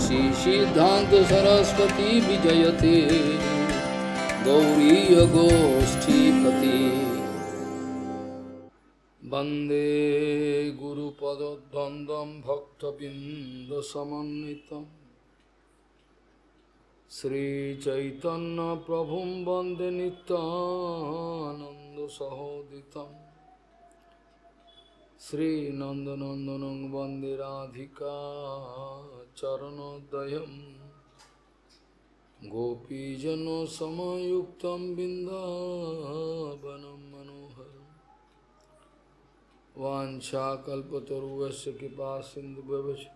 श्री सिद्धांत सरस्वती विजयते गौरी गोष्ठीपति वंदे गुरुपद्वंद्वं भक्तबिंदसमन्वितं श्रीचैतन्य प्रभुं वंदे नित्यानंद सहोदितं श्रीनंदनंदनं वंदे राधिका चरणोदयं गोपीजनसमयुक्तं बिन्दावनं मनोहरं वाञ्छाकल्पतरुस्य कृपासिन्धुभ्यश्च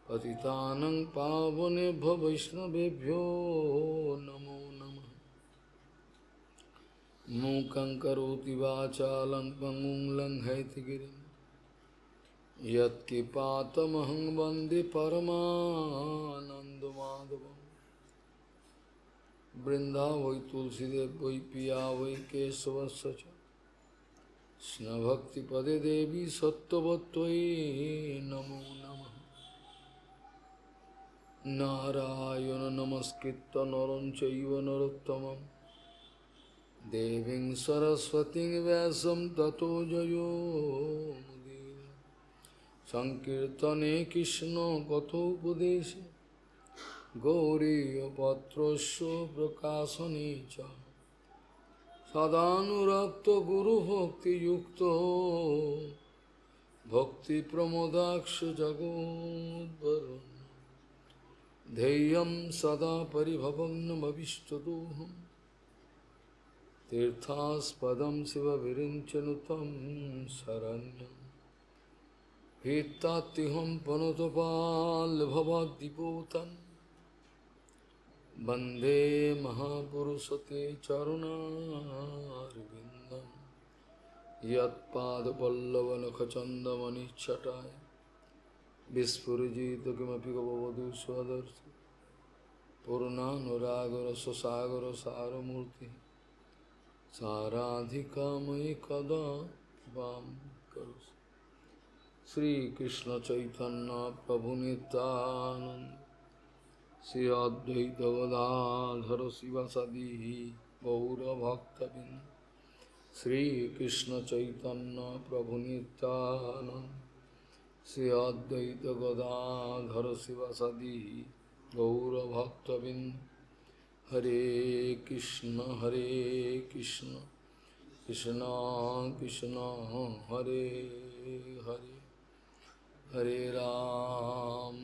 पतितानं पावनेभ्यो वैष्णवेभ्यो नमो नमः। मूकं करोति वाचालं पङ्गुं लङ्घयितगिरिं यत्किपातमहं वन्दे परमानन्दमाधवं। वृन्दावै तुलसीदेव वै पिया वै केशवस्य च कृष्णभक्तिपदे देवी सत्त्ववत्त्वयि नमो नमः। नारायण नमस्कृत्य नरं चैव नरोत्तमं देवीं सरस्वतीं व्यासं ततो जयो मुदीरये। संकीर्तने कृष्ण कथोपदेशे गौरीयपत्रस्य प्रकाशने च सदानुरक्तो गुरुभक्तियुक्तो भक्तिप्रमोदाक्ष जगोद्वरुन् ध्येयं सदा परिभवग्नमभिष्टदोहं तीर्थास्पदं शिवविरिञ्चनुतं शरण्यं भीत्तात्तिहं पनुतपाल्भवद्दिपूतं वन्दे महापुरुषते चरुणारविन्दं यत्पादपल्लवनखचन्दमनिच्छटाय विस्फुरिजित किमपि गववधू स्वदर्शि पूर्णानुरागरससागरसारमूर्तिः साराधिका मयि कदा वां करोसि। श्रीकृष्ण चैतन्य प्रभु नित्यानंद श्री अद्वैत गदाधर शिवासादि गौरभक्तबिंद। श्रीकृष्ण चैतन्य प्रभु नित्यानंद श्री अद्वैत गदाधर शिवासादि गौरभक्तबिंद। हरे कृष्ण कृष्ण कृष्ण हरे हरे हरे राम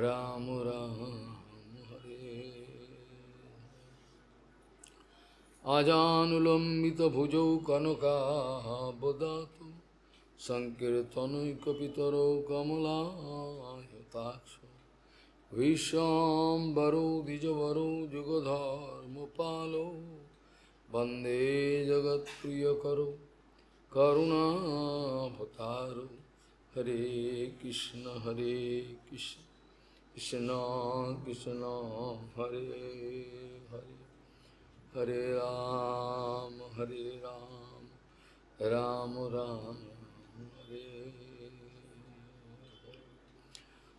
राम राम हरे। आजानुलंबित भुजौ कनकाबदातु संकीर्तनैकपितरो कमलायताक्ष विश्वाम्बरो द्विजवरो जुगधर्मपालो वन्दे जगत्प्रियकरो करुणावतारो। हरे कृष्ण कृष्ण कृष्ण हरे हरे हरे राम राम राम हरे।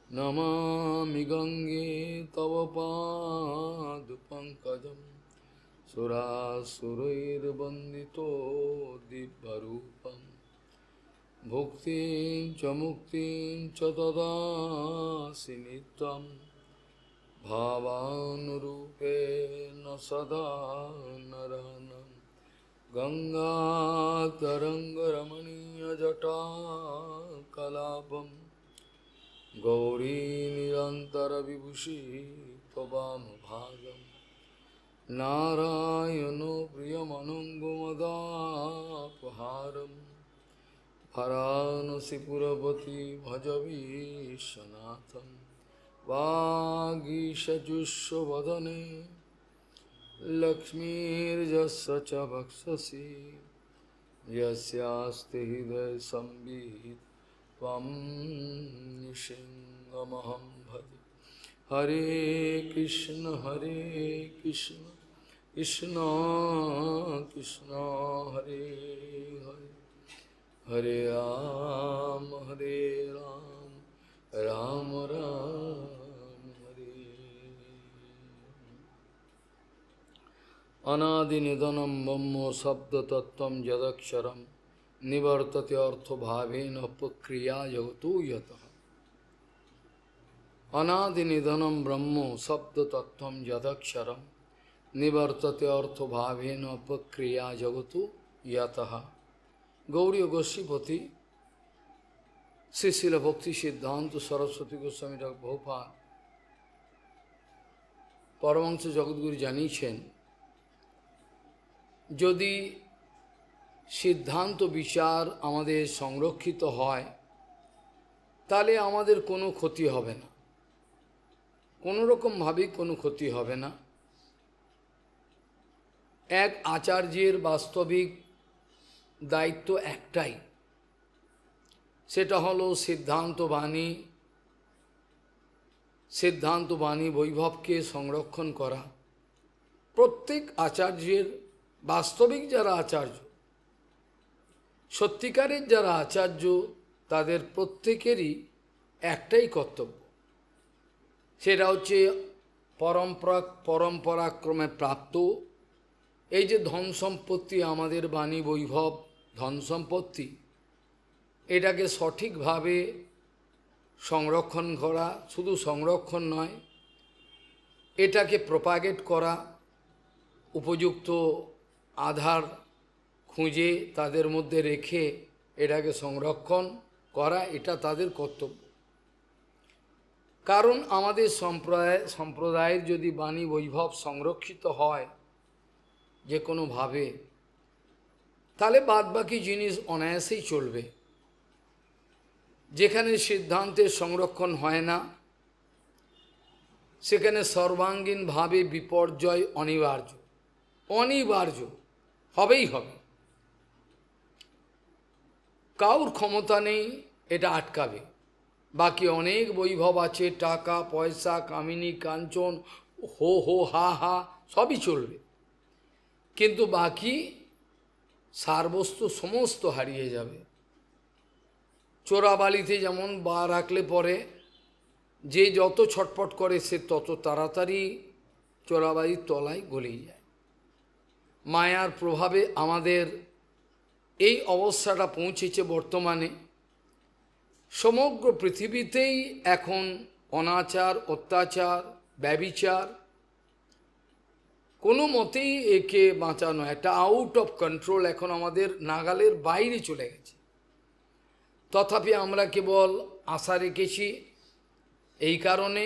नमामि गंगे तव पादपङ्कजं सुरासुरैर्वन्दितो दिव्यरूपं भुक्तिं च मुक्तिं च ददासि नित्यं भावानुरूपेण सदा नरानं। गङ्गातरङ्गरमणीयजटाकलापं गौरी निरन्तरविभूषी त्ववामभागं। नारायणो प्रियमनङ्गमदापहारं वाराणसीपुरपति भजवीशनाथं। वागीशजुष्वदने लक्ष्मीर्यस्य च वक्षसि यस्यास्ति हृदयसंवित् त्वं नृसिंहमहं भजे। हरे कृष्ण कृष्ण कृष्ण हरे हरे हरे राम अनादि निधनम ब्रह्म शब्द तत्व यदक्षरम निवर्तते अर्थभावेन प्रक्रिया जगतो यतः। अनादि निधनम ब्रह्म शब्द तत्व यदक्षरम निवर्तते अर्थभावेन प्रक्रिया जगतो यतः। गौड़ीय गोस्वामीपति श्री शिल भक्ति सिद्धांत सरस्वती गोस्वामी बहुपाद परमहंस जगद्गुरु জানিয়েছেন, যদি সিদ্ধান্ত বিচার আমাদের সংরক্ষিত হয় তাহলে আমাদের কোনো ক্ষতি হবে না, কোনো রকমভাবে কোনো ক্ষতি হবে না। এক আচার্যের বাস্তবিক দায়িত্ব একটাই, সেটা হলো সিদ্ধান্ত বাণী বৈভবকে সংরক্ষণ করা। প্রত্যেক আচার্যের বাস্তবিক যারা আচার্য, সত্যিকারের যারা আচার্য, তাদের প্রত্যেকেরই একটাই কর্তব্য, সেটা হচ্ছে পরম্পরাক্রমে প্রাপ্ত এই যে ধন সম্পত্তি, আমাদের বাণী বৈভব ধন সম্পত্তি, এটাকে সঠিকভাবে সংরক্ষণ করা, শুধু সংরক্ষণ নয়, এটাকে প্রপাগেট করা, উপযুক্ত আধার খুঁজে তাদের মধ্যে রেখে এটাকে সংরক্ষণ করা, এটা তাদের কর্তব্য। কারণ আমাদের সম্প্রদায়ের যদি বাণী বৈভব সংরক্ষিত হয় যে কোনোভাবে, তাহলে বাদবাকি জিনিস অনায়াসেই চলবে। যেখানে সিদ্ধান্তের সংরক্ষণ হয় না সেখানে সর্বাঙ্গীনভাবে বিপর্যয় অনিবার্য হবেই হবে। কাউর ক্ষমতা নেই এটা আটকাবে। বাকি অনেক বৈভব আছে, টাকা পয়সা কামিনী কাঞ্চন হো হো হা হা সবই চলবে, কিন্তু বাকি সারবস্তু সমস্ত হারিয়ে যাবে। চোরাবালিতে যেমন বা রাখলে পরে যে যত ছটপট করে সে তত তাড়াতাড়ি চোরাবালির তলায় গলিয়ে যায়। মায়ার প্রভাবে আমাদের এই অবস্থাটা পৌঁছেছে বর্তমানে। সমগ্র পৃথিবীতেই এখন অনাচার, অত্যাচার, ব্যভিচার, কোনো মতেই একে বাঁচানো, একটা আউট অফ কন্ট্রোল, এখন আমাদের নাগালের বাইরে চলে গেছে। তথাপি আমরা কেবল আশা রেখেছি এই কারণে,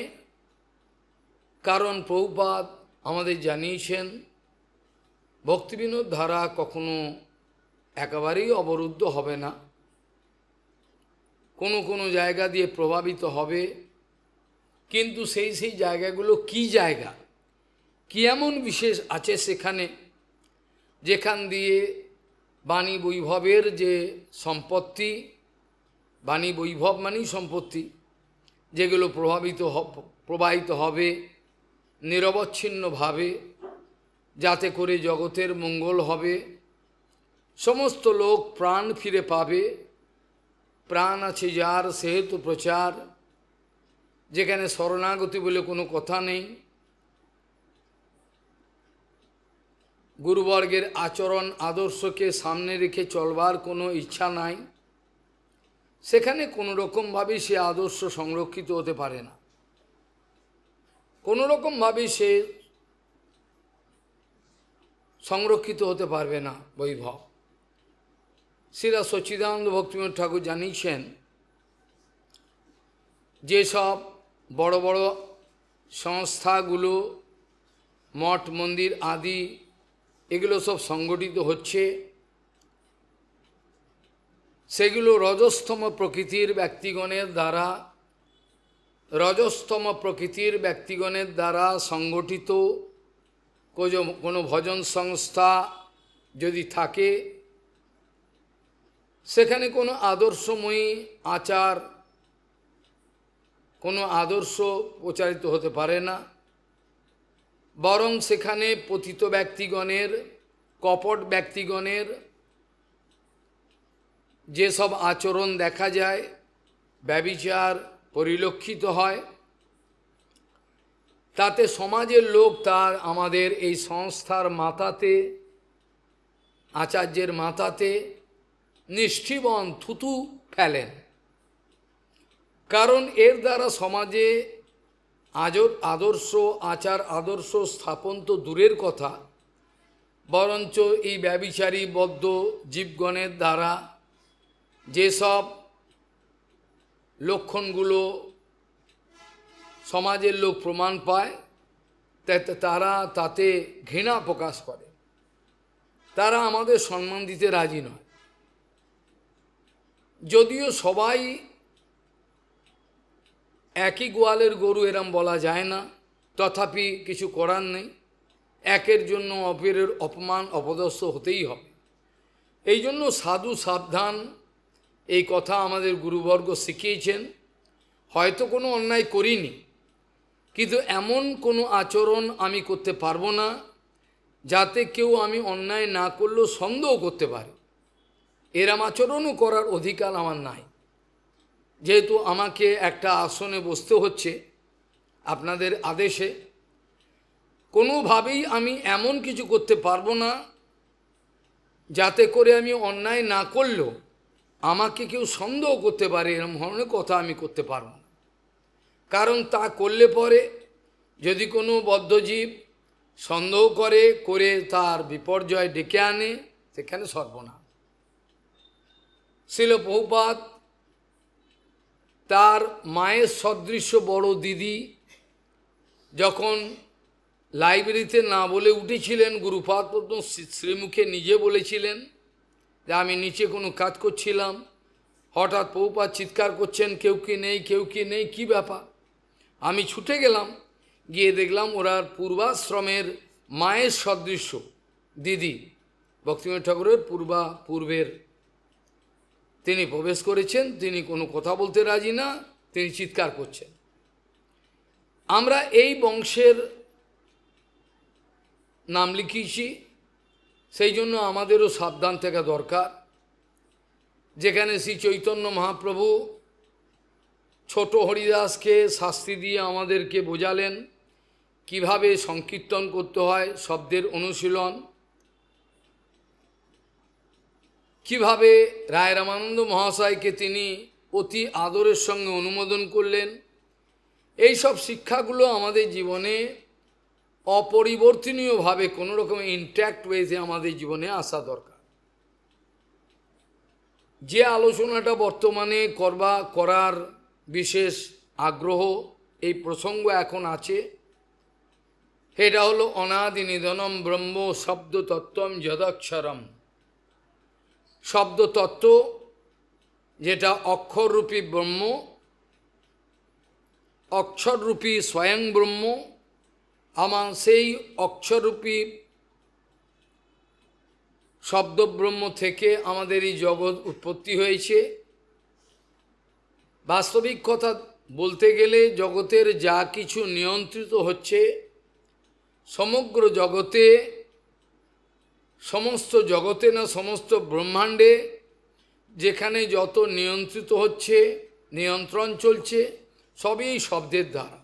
কারণ প্রভুপাদ আমাদের জানিয়েছেন ভক্তিবিনোদ ধারা কখনো একেবারেই অবরুদ্ধ হবে না, কোনো জায়গা দিয়ে প্রভাবিত হবে, কিন্তু সেই জায়গাগুলো কি জায়গা, কি এমন বিশেষ আছে সেখানে যেখান দিয়ে বাণী বৈভবের যে সম্পত্তি, বাণী বৈভব মানেই সম্পত্তি, যেগুলো প্রবাহিত হবে নিরবচ্ছিন্নভাবে, যাতে করে জগতের মঙ্গল হবে, সমস্ত লোক প্রাণ ফিরে পাবে। প্রাণ আছে যার সেহেতু প্রচার, যেখানে শরণাগতি বলে কোনো কথা নেই, গুরুবর্গের আচরণ আদর্শকে সামনে রেখে চলবার কোনো ইচ্ছা নাই, সেখানে কোনো রকমভাবে সে আদর্শ সংরক্ষিত হতে পারে না, কোনো রকমভাবে সে সংরক্ষিত হতে পারবে না বৈভব। শ্রীলা সচ্চিদানন্দ ভক্তিবিনোদ ঠাকুর জানিয়েছেন, যেসব বড় বড় সংস্থাগুলো, মঠ মন্দির আদি, এগুলো সব সংগঠিত হচ্ছে, সেগুলো রজস্তম প্রকৃতির ব্যক্তিগণের দ্বারা সংগঠিত। কোনো ভজন সংস্থা যদি থাকে, সেখানে কোনো আদর্শময়ী আচার, কোনো আদর্শ প্রচারিত হতে পারে না, বরং সেখানে পতিত ব্যক্তিগণের, কপট ব্যক্তিগণের যেসব আচরণ দেখা যায়, ব্যভিচার পরিলক্ষিত হয়, তাতে সমাজের লোক তার আমাদের এই সংস্থার মাথাতে, আচার্যের মাথাতে নিষ্ঠিবন থুতু ফেলেন। কারণ এর দ্বারা সমাজে আদর্শ আচার আদর্শ স্থাপন তো দূরের কথা, বরঞ্চ এই ব্যভিচারী বদ্ধ জীবগণের দ্বারা যেসব লক্ষণগুলো সমাজের লোক প্রমাণ পায়, তারা তাতে ঘৃণা প্রকাশ করে, তারা আমাদের সম্মান দিতে রাজি নয়। যদিও সবাই একই গোয়ালের গরু এরম বলা যায় না, তথাপি কিছু করার নেই, একের জন্য অপরের অপমান অপদস্থ হতেই হবে। এই জন্য সাধু সাবধান এই কথা আমাদের গুরুবর্গ শিখিয়েছেন। হয়তো কোনো অন্যায় করিনি, কিন্তু এমন কোনো আচরণ আমি করতে পারবো না যাতে কেউ আমি অন্যায় না করলেও সন্দেহ করতে পারে। এরম আচরণও করার অধিকার আমার নাই। যেহেতু আমাকে একটা আসনে বসতে হচ্ছে আপনাদের আদেশে, কোনোভাবেই আমি এমন কিছু করতে পারবো না যাতে করে আমি অন্যায় না করলেও আমাকে কেউ সন্দেহ করতে পারে, এরকম ধরনের কথা আমি করতে পারবো না। কারণ তা করলে পরে যদি কোনো বদ্ধজীব সন্দেহ করে তার বিপর্যয় ডেকে আনে, সেখানে সর্বনাশ। শ্রীল প্রভুপাদ তার মায়ের সদৃশ্য বড় দিদি যখন লাইব্রেরিতে না বলে উঠেছিলেন, গুরুপাদ পদ্ম শ্রীমুখে নিজে বলেছিলেন যে আমি নিচে কোনো কাজ করছিলাম, হঠাৎ প্রভুপাদ চিৎকার করছেন, কেউ কি নেই, কেউ কি নেই, কী ব্যাপার? আমি ছুটে গেলাম, গিয়ে দেখলাম ওরা পূর্বাশ্রমের মায়ের সদৃশ্য দিদি ভক্তিবিনোদ ঠাকুরের পূর্বের তিনি প্রবেশ করেছেন। তিনি কোনো কথা বলতে রাজি না, তিনি চিৎকার করছেন। আমরা এই বংশের নাম লিখিয়েছি, সেই জন্য আমাদেরও সাবধান থাকা দরকার। যেখানে শ্রী চৈতন্য মহাপ্রভু ছোট হরিদাসকে শাস্তি দিয়ে আমাদেরকে বোঝালেন কিভাবে সংকীর্তন করতে হয়, শব্দের অনুশীলন, কিভাবে রায় রামানন্দ মহাশয়কে তিনি অতি আদরের সঙ্গে অনুমোদন করলেন, এই সব শিক্ষাগুলো আমাদের জীবনে অপরিবর্তনীয়ভাবে কোনো রকম ইনট্যাক্ট ওয়েতে আমাদের জীবনে আসা দরকার। যে আলোচনাটা বর্তমানে করার বিশেষ আগ্রহ এই প্রসঙ্গ এখন আছে, এটা হলো অনাদি নিধনম ব্রহ্ম শব্দতত্ত্বম যদক্ষরম। শব্দতত্ত্ব যেটা অক্ষররূপী ব্রহ্ম, অক্ষররূপী স্বয়ং ব্রহ্ম, আমার সেই অক্ষররূপী শব্দব্রহ্ম থেকে আমাদের এই জগৎ উৎপত্তি হয়েছে। বাস্তবিক কথা বলতে গেলে জগতের যা কিছু নিয়ন্ত্রিত হচ্ছে, সমগ্র জগতে, সমস্ত জগতে না সমস্ত ব্রহ্মাণ্ডে যেখানে যত নিয়ন্ত্রিত হচ্ছে, নিয়ন্ত্রণ চলছে, সবই এই শব্দের দ্বারা।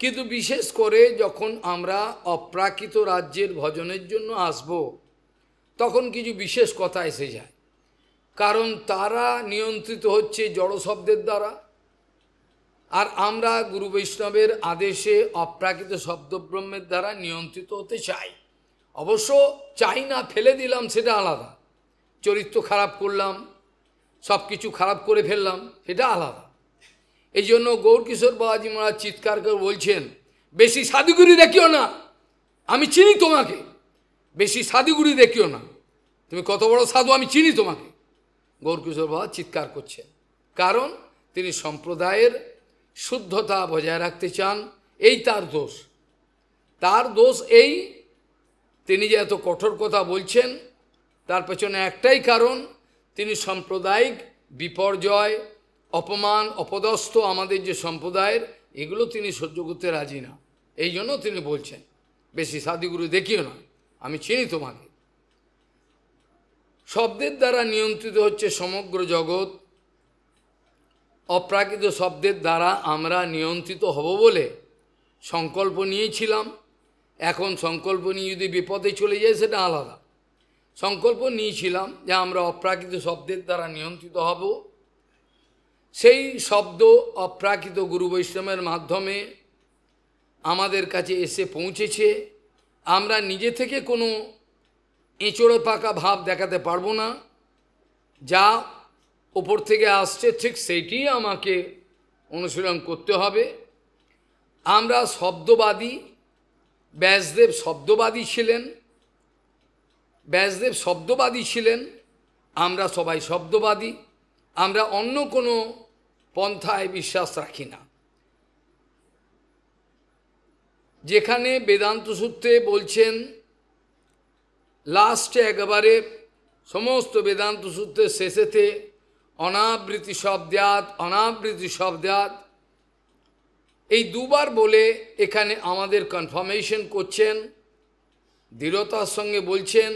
কিন্তু বিশেষ করে যখন আমরা অপ্রাকৃত রাজ্যের ভজনের জন্য আসব, তখন কিছু বিশেষ কথা এসে যায়। কারণ তারা নিয়ন্ত্রিত হচ্ছে জড় শব্দের দ্বারা, আর আমরা গুরু বৈষ্ণবের আদেশে অপ্রাকৃত শব্দব্রহ্মের দ্বারা নিয়ন্ত্রিত হতে চাই। অবশ্য চাই না, ফেলে দিলাম, সেটা আলাদা। চরিত্র খারাপ করলাম, সব কিছু খারাপ করে ফেললাম, সেটা আলাদা। এই জন্য গৌরকিশোর বাবাজি মহারাজ চিৎকার করে বলছেন, বেশি সাধুগুরি দেখিও না, আমি চিনি তোমাকে, বেশি সাধুগুরি দেখিও না, তুমি কত বড় সাধু আমি চিনি তোমাকে। গৌরকিশোর বাবা চিৎকার করছেন, কারণ তিনি সম্প্রদায়ের শুদ্ধতা বজায় রাখতে চান। এই তার দোষ। তার দোষ এই, তিনি যে এত কঠোর কথা বলছেন, তার পেছনে একটাই কারণ, তিনি সাম্প্রদায়িক বিপর্যয়, অপমান, অপদস্থ আমাদের যে সম্প্রদায়ের, এগুলো তিনি সহ্য করতে রাজি না। এই জন্য তিনি বলছেন, বেশি সাধুগুরু দেখিও না, আমি চিনি তোমাকে। শব্দের দ্বারা নিয়ন্ত্রিত হচ্ছে সমগ্র জগৎ। অপ্রাকৃত শব্দের দ্বারা আমরা নিয়ন্ত্রিত হব বলে সংকল্প নিয়েছিলাম, এখন সংকল্প নিয়ে যদি বিপদে চলে যায় সেটা আলাদা। সংকল্প নিয়েছিলাম যে আমরা অপ্রাকৃত শব্দের দ্বারা নিয়ন্ত্রিত হব। সেই শব্দ অপ্রাকৃত গুরু বৈষ্ণবের মাধ্যমে আমাদের কাছে এসে পৌঁছেছে। আমরা নিজে থেকে কোনো এঁচড়ে পাকা ভাব দেখাতে পারবো না। যা ওপর থেকে আসছে ঠিক সেইটি আমাকে অনুশীলন করতে হবে। আমরা শব্দবাদী, ব্যাসদেব শব্দবাদী ছিলেন, ব্যাসদেব শব্দবাদী ছিলেন, আমরা সবাই শব্দবাদী। আমরা অন্য কোনো পন্থায় বিশ্বাস রাখি না। যেখানে বেদান্ত সূত্রে বলছেন, লাস্টে একেবারে সমস্ত বেদান্ত সূত্রের শেষেতে অনাবৃতি শব্দাৎ, অনাবৃতি শব্দাৎ এই দুবার বলে এখানে আমাদের কনফার্মেশন করছেন, দৃঢ়তার সঙ্গে বলছেন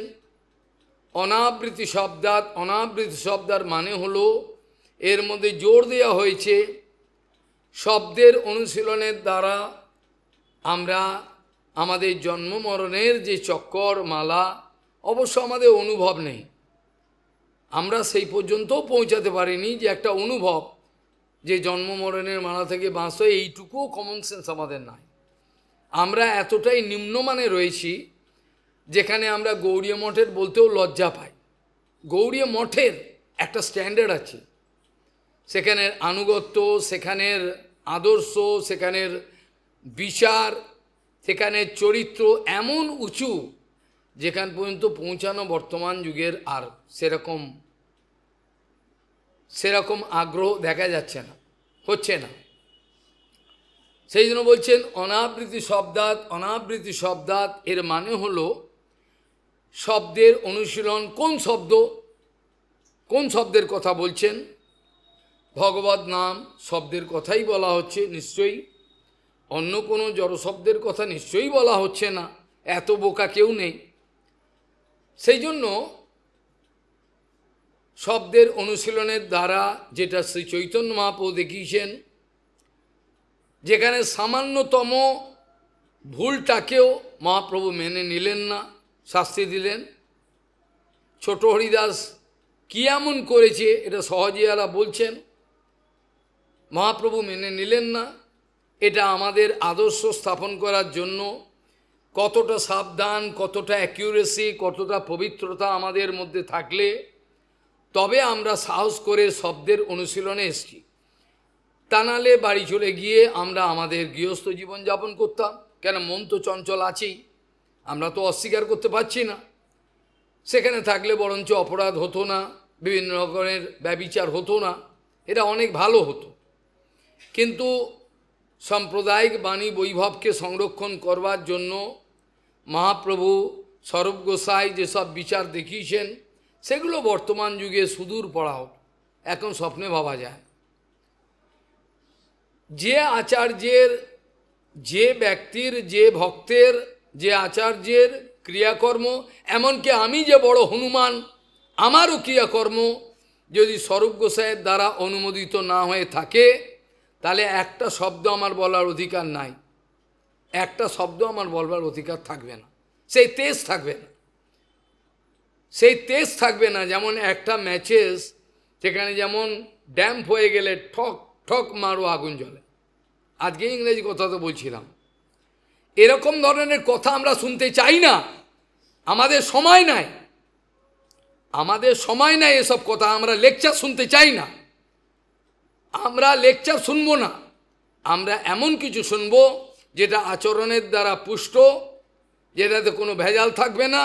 অনাবৃতি শব্দাৎ। অনাবৃতি শব্দার মানে হলো, এর মধ্যে জোর দেওয়া হয়েছে শব্দের অনুশীলনের দ্বারা আমরা আমাদের জন্ম মরণের যে চক্কর মালা, অবশ্য আমাদের অনুভব নেই, আমরা সেই পর্যন্তও পৌঁছাতে পারিনি যে একটা অনুভব যে জন্ম মরণের মালা থেকে বাঁচ হয়, এইটুকুও কমন সেন্স আমাদের নাই। আমরা এতটাই নিম্নমানে রয়েছি যেখানে আমরা গৌড়ীয় মঠের বলতেও লজ্জা পাই। গৌড়ীয় মঠের একটা স্ট্যান্ডার্ড আছে, সেখানের আনুগত্য, সেখানের আদর্শ, সেখানের বিচার, সেখানের চরিত্র এমন উঁচু যেখান পর্যন্ত পৌঁছানো বর্তমান যুগের আর সেরকম আগ্রহ দেখা যাচ্ছে না, হচ্ছে না। সেই জন্য বলছেন অনাবৃতি শব্দাৎ। অনাবৃতি শব্দাৎ এর মানে হলো শব্দের অনুশীলন। কোন শব্দ, কোন শব্দের কথা বলছেন? ভগবত নাম শব্দের কথাই বলা হচ্ছে নিশ্চয়ই, অন্য কোনো জড় শব্দের কথা নিশ্চয়ই বলা হচ্ছে না, এত বোকা কেউ নেই। সেই জন্য শব্দের অনুশীলনের দ্বারা, যেটা শ্রী চৈতন্য মহাপ্রভু দেখিয়েছেন, যেখানে সামান্যতম ভুলটাকেও মহাপ্রভু মেনে নিলেন না, শাস্তি দিলেন। ছোট হরিদাস কি এমন করেছে এটা সহজিয়ারা বলছেন, মহাপ্রভু মেনে নিলেন না। এটা আমাদের আদর্শ স্থাপন করার জন্য কতটা সাবধান, কতটা অ্যাকিউরেসি, কতটা পবিত্রতা আমাদের মধ্যে থাকলে তবে আমরা সাহস করে শব্দের অনুশীলনে এসেছি। তা নাহলে বাড়ি চলে গিয়ে আমরা আমাদের গৃহস্থ জীবনযাপন করতাম। কেন, মন তো চঞ্চল আছেই, আমরা তো অস্বীকার করতে পারছি না। সেখানে থাকলে বরঞ্চ অপরাধ হতো না, বিভিন্ন রকমের ব্যভিচার হতো না, এটা অনেক ভালো হতো। কিন্তু সাম্প্রদায়িক বাণী বৈভবকে সংরক্ষণ করবার জন্য মহাপ্রভু স্বরূপ গোসাই যেসব বিচার দেখিয়েছেন সেগুলো বর্তমান যুগে সুদূর পড়াও, এখন স্বপ্নে ভাবা যায়। যে আচার্যের, যে ব্যক্তির, যে ভক্তের, যে আচার্যের ক্রিয়াকর্ম, এমনকি আমি যে বড় হনুমান, আমারও ক্রিয়াকর্ম যদি স্বরূপ গোসাইয়ের দ্বারা অনুমোদিত না হয়ে থাকে, তাহলে একটা শব্দ আমার বলার অধিকার নাই, একটা শব্দ আমার বলবার অধিকার থাকবে না, সেই তেজ থাকবে না, সেই তেজ থাকবে না। যেমন একটা ম্যাচেস সেখানে যেমন ড্যাম্প হয়ে গেলে ঠক ঠক মারো আগুন জ্বলে। আজকে ইংরেজি কথা তো বলছিলাম, এরকম ধরনের কথা আমরা শুনতে চাই না, আমাদের সময় নাই, আমাদের সময় নাই এসব কথা। আমরা লেকচার শুনতে চাই না, আমরা লেকচার শুনবো না, আমরা এমন কিছু শুনবো যেটা আচরণের দ্বারা পুষ্ট, যেটাতে কোনো ভেজাল থাকবে না,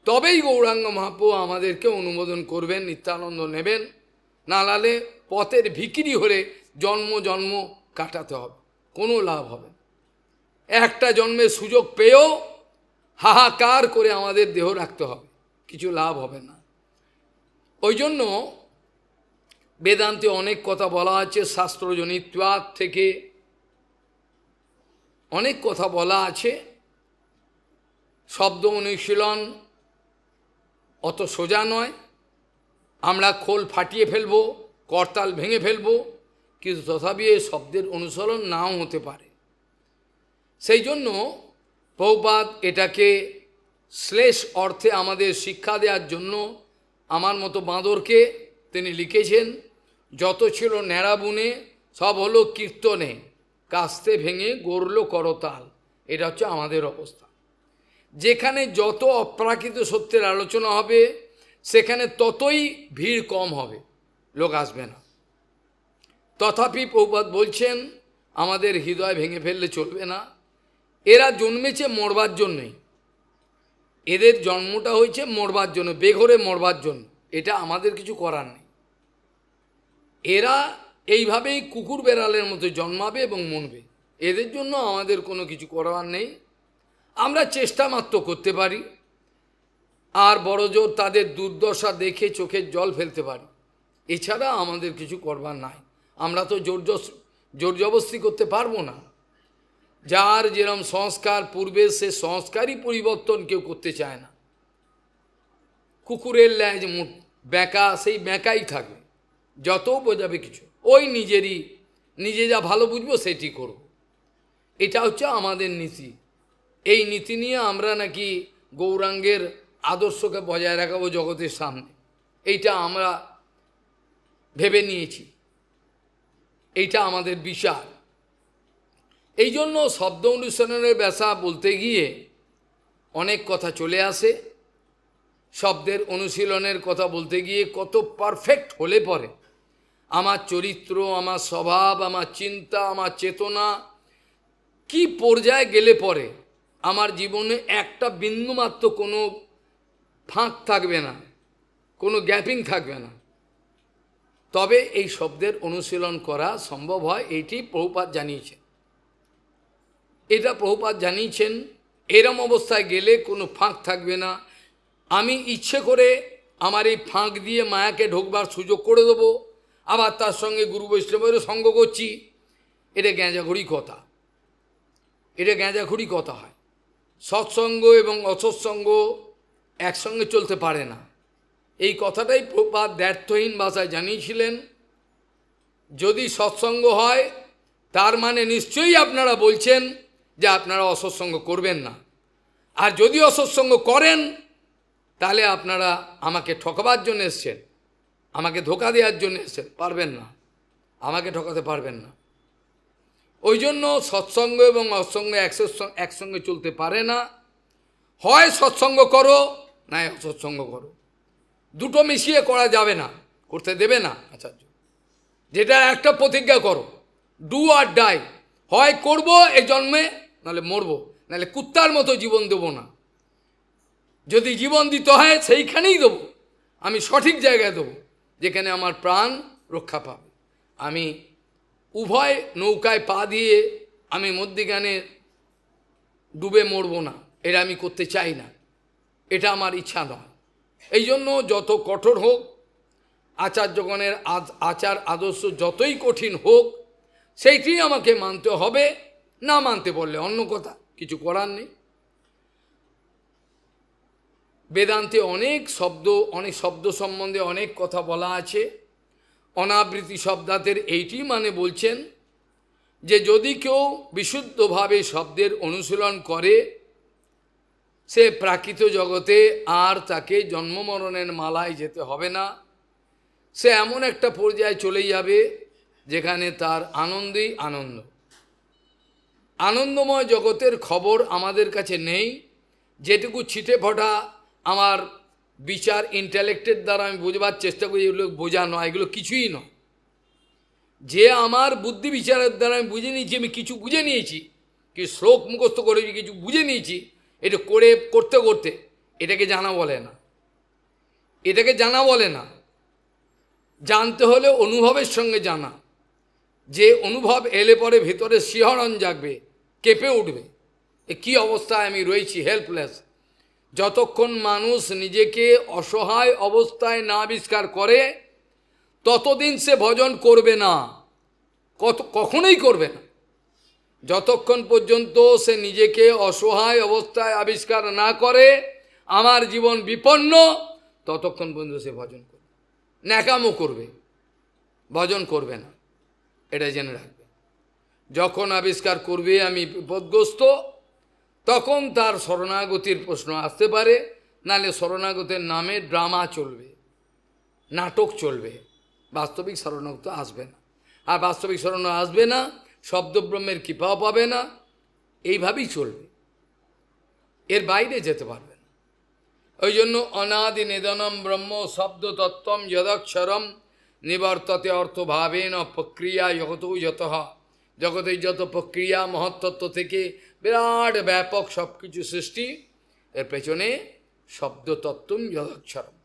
তবেই গৌরাঙ্গ মহাপ্রভু আমাদেরকে অনুমোদন করবেন, নিত্যানন্দ নেবেন। নাহলে পথের ভিখিরি হলে জন্ম জন্ম কাটাতে হবে, কোনো লাভ হবে। একটা জন্মের সুযোগ পেয়েও হাহাকার করে আমাদের দেহ রাখতে হবে, কিছু লাভ হবে না। ওই জন্য বেদান্তে অনেক কথা বলা আছে, শাস্ত্রজনিত্বাৎ থেকে অনেক কথা বলা আছে। শব্দ অনুশীলন অত সোজা নয়, আমরা খোল ফাটিয়ে ফেলবো, করতাল ভেঙে ফেলবো, কিন্তু তথাপি এই শব্দের অনুসরণ নাও হতে পারে। সেই জন্য প্রভুপাদ এটাকে শ্লেষ অর্থে আমাদের শিক্ষা দেওয়ার জন্য আমার মতো বাঁদরকে তিনি লিখেছেন, যত ছিল ন্যাড়া বুনে সব হলো কীর্তনে, কাস্তে ভেঙে গড়ল করতাল। এটা হচ্ছে আমাদের অবস্থা। যেখানে যত অপ্রাকৃত সত্যের আলোচনা হবে সেখানে ততই ভিড় কম হবে, লোক আসবে না। তথাপি প্রভুপাদ বলছেন আমাদের হৃদয় ভেঙে ফেললে চলবে না। এরা জন্মেছে মরবার জন্যই, এদের জন্মটা হয়েছে মরবার জন্য, বেঘরে মরবার জন্য। এটা আমাদের কিছু করার নেই। এরা এইভাবেই কুকুর বেড়ালের মতো জন্মাবে এবং মরবে, এদের জন্য আমাদের কোনো কিছু করার নেই। আমরা চেষ্টা মাত্র করতে পারি, আর বড় জোর তাদের দুর্দশা দেখে চোখের জল ফেলতে পারি, এছাড়া আমাদের কিছু করবার নাই। আমরা তো জোর জবরদস্তি করতে পারবো না। যার যেরকম সংস্কার পূর্বে, সে সংস্কারই পরিবর্তন কেউ করতে চায় না। কুকুরের ল্যাজ ব্যাকা, সেই ব্যাকাই থাকবে, যত বোঝাবে কিছু, ওই নিজে যা ভালো বুঝবো সেটি করব। এটা হচ্ছে আমাদের নীতি। এই নীতি নিয়ে আমরা নাকি গৌরাঙ্গের আদর্শকে বজায় রাখাবো জগতের সামনে, এইটা আমরা ভেবে নিয়েছি, এইটা আমাদের বিচার। এই জন্য শব্দ অনুসরণের ব্যাসা বলতে গিয়ে অনেক কথা চলে আসে। শব্দের অনুশীলনের কথা বলতে গিয়ে কত পারফেক্ট হলে পরে আমার চরিত্র, আমার স্বভাব, আমার চিন্তা, আমার চেতনা কি পর্যায়ে গেলে পরে আমার জীবনে একটা বিন্দুমাত্র কোনো ফাঁক থাকবে না, কোনো গ্যাপিং থাকবে না, তবে এই শব্দের অনুশীলন করা সম্ভব হয়। এইটি প্রভুপাদ জানিয়েছেন, এটা প্রভুপাদ জানিয়েছেন। এরম অবস্থায় গেলে কোনো ফাঁক থাকবে না। আমি ইচ্ছে করে আমার এই ফাঁক দিয়ে মায়াকে ঢোকবার সুযোগ করে দেবো, আবার তার সঙ্গে গুরু বৈষ্ণবেরও সঙ্গ করছি, এটা গ্যাঁজাঘুরি কথা, এটা গ্যাঁজাঘুরি কথা হয়। সৎসঙ্গ এবং অসৎসঙ্গ একসঙ্গে চলতে পারে না। এই কথাটাই প্রভুপাদ দ্ব্যর্থহীন ভাষায় জানিয়েছিলেন। যদি সৎসঙ্গ হয় তার মানে নিশ্চয়ই আপনারা বলছেন যে আপনারা অসৎসঙ্গ করবেন না, আর যদি অসৎসঙ্গ করেন তাহলে আপনারা আমাকে ঠকাবার জন্য এসছেন, আমাকে ধোকা দেওয়ার জন্য এসছেন, পারবেন না, আমাকে ঠকাতে পারবেন না। ওই জন্য সৎসঙ্গ এবং অসৎসঙ্গ একসঙ্গে চলতে পারে না। হয় সৎসঙ্গ করো, না অসৎসঙ্গ করো, দুটো মিশিয়ে করা যাবে না, করতে দেবে না আচার্য। যেটা একটা প্রতিজ্ঞা করো, ডু আর ডাই, হয় করব এই জন্মে, নাহলে মরবো, নাহলে কুত্তার মতো জীবন দেব না। যদি জীবন দিতে হয় সেইখানেই দেবো, আমি সঠিক জায়গায় দেবো যেখানে আমার প্রাণ রক্ষা পাবে। আমি উভয় নৌকায় পা দিয়ে আমি মধ্যিখানে ডুবে মরব না, এটা আমি করতে চাই না, এটা আমার ইচ্ছা নয়। এই জন্য যত কঠোর হোক আচার্যগণের আচার আদর্শ, যতই কঠিন হোক সেইটি আমাকে মানতে হবে। না মানতে বললে অন্য কথা, কিছু করার নেই। বেদান্তে অনেক শব্দ সম্বন্ধে অনেক কথা বলা আছে। অনাবৃত্তি শব্দাতের এইটি মানে বলছেন যে যদি কেউ বিশুদ্ধভাবে শব্দের অনুশীলন করে, সে প্রাকৃত জগতে আর তাকে জন্মমরণের মালায় যেতে হবে না। সে এমন একটা পর্যায়ে চলে যাবে যেখানে তার আনন্দই আনন্দ। আনন্দময় জগতের খবর আমাদের কাছে নেই। যেটুকু ছিটে ফোটা আমার বিচার ইন্টেলেক্টের দ্বারা আমি বোঝবার চেষ্টা করি, এগুলো বোঝা নয়, এগুলো কিছুই নয়। যে আমার বুদ্ধি বিচারের দ্বারা আমি বুঝে নিয়েছি, আমি কিছু বুঝে নিয়েছি, কি শ্লোক মুখস্থ করেছি, কিছু বুঝে নিয়েছি, এটা করতে করতে এটাকে জানা বলে না, এটাকে জানা বলে না। জানতে হলে অনুভবের সঙ্গে জানা, যে অনুভব এলে পরে ভেতরে শিহরণ জাগবে, কেঁপে উঠবে, এ কী অবস্থায় আমি রয়েছি, হেল্পলেস। যতক্ষণ মানুষ নিজেকে অসহায় অবস্থায় না আবিষ্কার করে ততদিন সে ভজন করবে না, কখনোই করবে না। যতক্ষণ পর্যন্ত সে নিজেকে অসহায় অবস্থায় আবিষ্কার না করে আমার জীবন বিপন্ন, ততক্ষণ পর্যন্ত সে ভজন করবে, ন্যাকামো করবে, ভজন করবে না, এটা জেনে রাখবে। যখন আবিষ্কার করবে আমি বিপদগ্রস্ত, তখন তার শরণাগতির প্রশ্ন আসতে পারে, নাহলে শরণাগতের নামে ড্রামা চলবে, নাটক চলবে, বাস্তবিক শরণাগত আসবে না। আর বাস্তবিক শরণ আসবে না, শব্দব্রহ্মের কৃপাও পাবে না, এইভাবেই চলবে, এর বাইরে যেতে পারবে না। ওই জন্য অনাদি নিধনম ব্রহ্ম শব্দতত্ত্বম যদক্ষরম নিবর্ততে অর্থভাবেন প্রক্রিয়া জগতৌ যত, জগতের যত প্রক্রিয়া মহত্তত্ত্ব থেকে বিরাট ব্যাপক সব কিছু সৃষ্টি, এর পেছনে শব্দতত্ত্বম যদক্ষরম।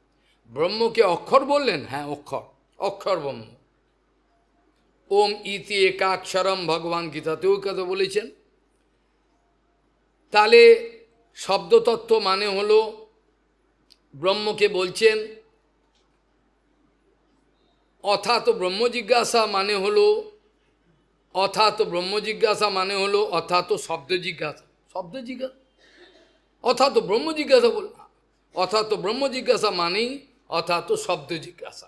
ব্রহ্মকে অক্ষর বললেন, হ্যাঁ অক্ষর, অক্ষর ব্রহ্ম। ওম ইতি একাক্ষরম ভগবান গীতাতেও কথা বলেছেন। তাহলে শব্দতত্ত্ব মানে হলো ব্রহ্মকে বলছেন, অথাৎ ব্রহ্ম জিজ্ঞাসা মানে হলো, অথাৎ ব্রহ্ম জিজ্ঞাসা মানে হলো অথাৎ শব্দ জিজ্ঞাসা, শব্দ জিজ্ঞাসা, অথাৎ ব্রহ্ম জিজ্ঞাসা বল, অথাৎ ব্রহ্ম জিজ্ঞাসা মানেই অথাৎ শব্দ জিজ্ঞাসা,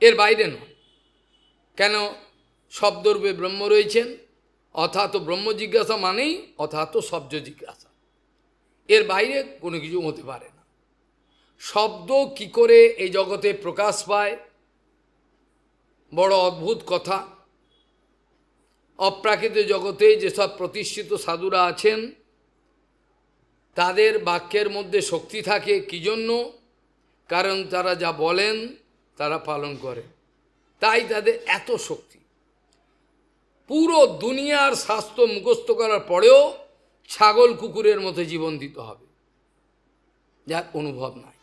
এর বাইরে নয়। কেন? শব্দরূপে ব্রহ্ম রয়েছেন, অথাৎ ব্রহ্ম জিজ্ঞাসা মানেই অথাৎ শব্দ জিজ্ঞাসা, এর বাইরে কোনো কিছু হতে পারে না। শব্দ কি করে এই জগতে প্রকাশ পায়, বড় অদ্ভুত কথা। অপ্রাকৃত জগতে যেসব প্রতিষ্ঠিত সাধুরা আছেন, তাদের বাক্যের মধ্যে শক্তি থাকে কি জন্য? কারণ তারা যা বলেন তারা পালন করে, তাই তাদের এত শক্তি। পুরো দুনিয়ার শাস্ত্র মুখস্থ করার পরেও ছাগল কুকুরের মতো জীবন দিতে হবে, যার অনুভব নাই।